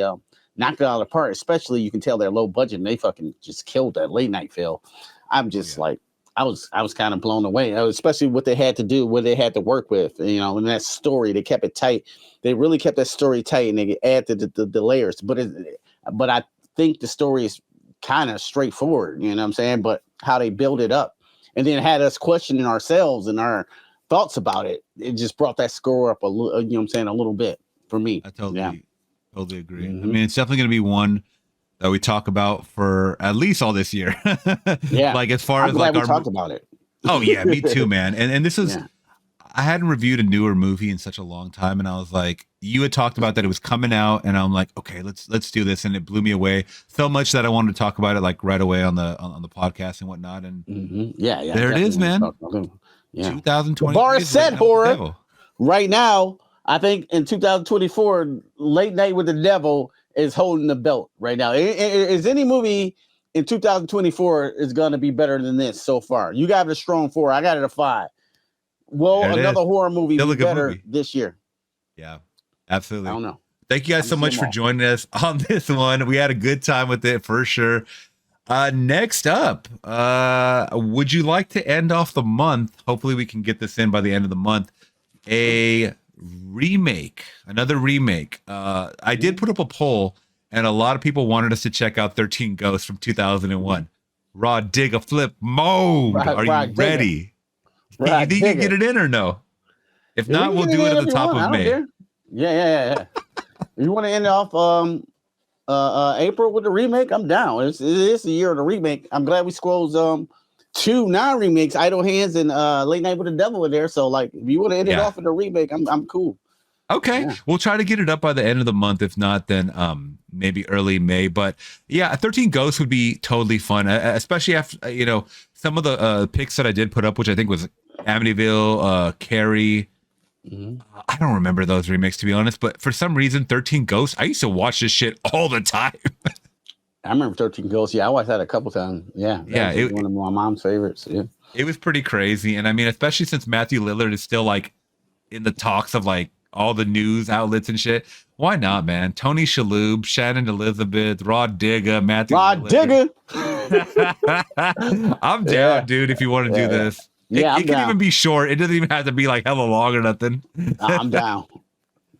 knocked it out of the park, especially you can tell they're low budget and they fucking just killed that late night feel. I'm just like. I was kind of blown away, especially what they had to do, what they had to work with, you know, and that story, they kept it tight. They really kept that story tight, and they added the layers. But I think the story is kind of straightforward, you know what I'm saying? But how they build it up and then had us questioning ourselves and our thoughts about it, it just brought that score up a little, you know what I'm saying, a little bit for me. I totally agree. I mean, it's definitely going to be one that we talk about for at least all this year. Yeah. Like as far as like we talked about it. Oh yeah, me too, man. And this is, I hadn't reviewed a newer movie in such a long time, and I was like, you had talked about that it was coming out, and I'm like, okay, let's do this, and it blew me away so much that I wanted to talk about it like right away on the podcast and whatnot. And yeah, there it is, man. Yeah, 2020. the bar is set, horror. Right now, I think in 2024, Late Night with the Devil is holding the belt right now. Is any movie in 2024 is going to be better than this so far? You got it a strong 4. I got it a 5. Will another horror movie be better this year? Yeah, absolutely. I don't know. Thank you guys so much for joining us on this one. We had a good time with it for sure. Next up, would you like to end off the month? Hopefully we can get this in by the end of the month. Another remake. I did put up a poll, and a lot of people wanted us to check out 13 Ghosts from 2001. Raw Digga Flip Mode. Are you ready? Do you think you can get it in or no? If not, we'll do it at the top of May. Yeah. You want to end off April with the remake? I'm down. It's the year of the remake. I'm glad we squoze 2 non-remakes, Idle Hands and Late Night with the Devil in there. So like, if you want to end it off with a remake, I'm cool. Okay, we'll try to get it up by the end of the month. If not, then maybe early May. But yeah, 13 Ghosts would be totally fun, especially after some of the picks that I did put up, which I think was Amityville, Carrie. I don't remember those remakes, to be honest, but for some reason 13 Ghosts, I used to watch this shit all the time. I remember 13 Ghosts. Yeah, I watched that a couple times. Yeah, it was one of my mom's favorites. Yeah, it was pretty crazy. And I mean, especially since Matthew Lillard is still like in the talks of like all the news outlets and shit. Why not, man? Tony Shalhoub, Shannon Elizabeth, Rod Digga, Matthew Digga. I'm down, dude, if you want to do this. Yeah, it can even be short. It doesn't even have to be like hella long or nothing. I'm down.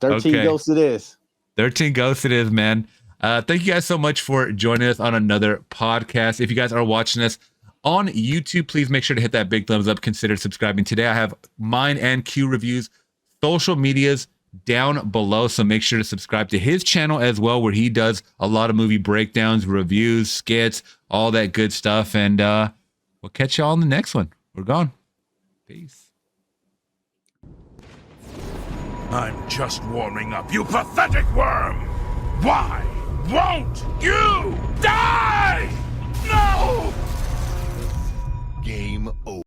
13 Ghosts it is. 13 Ghosts it is, man. Thank you guys so much for joining us on another podcast. If you guys are watching us on YouTube, please make sure to hit that big thumbs up. Consider subscribing. Today I have mine and Q reviews, social medias down below. So make sure to subscribe to his channel as well, where he does a lot of movie breakdowns, reviews, skits, all that good stuff. And we'll catch y'all on the next one. We're gone. Peace. I'm just warming up, you pathetic worm! Why won't you die? No! Game over.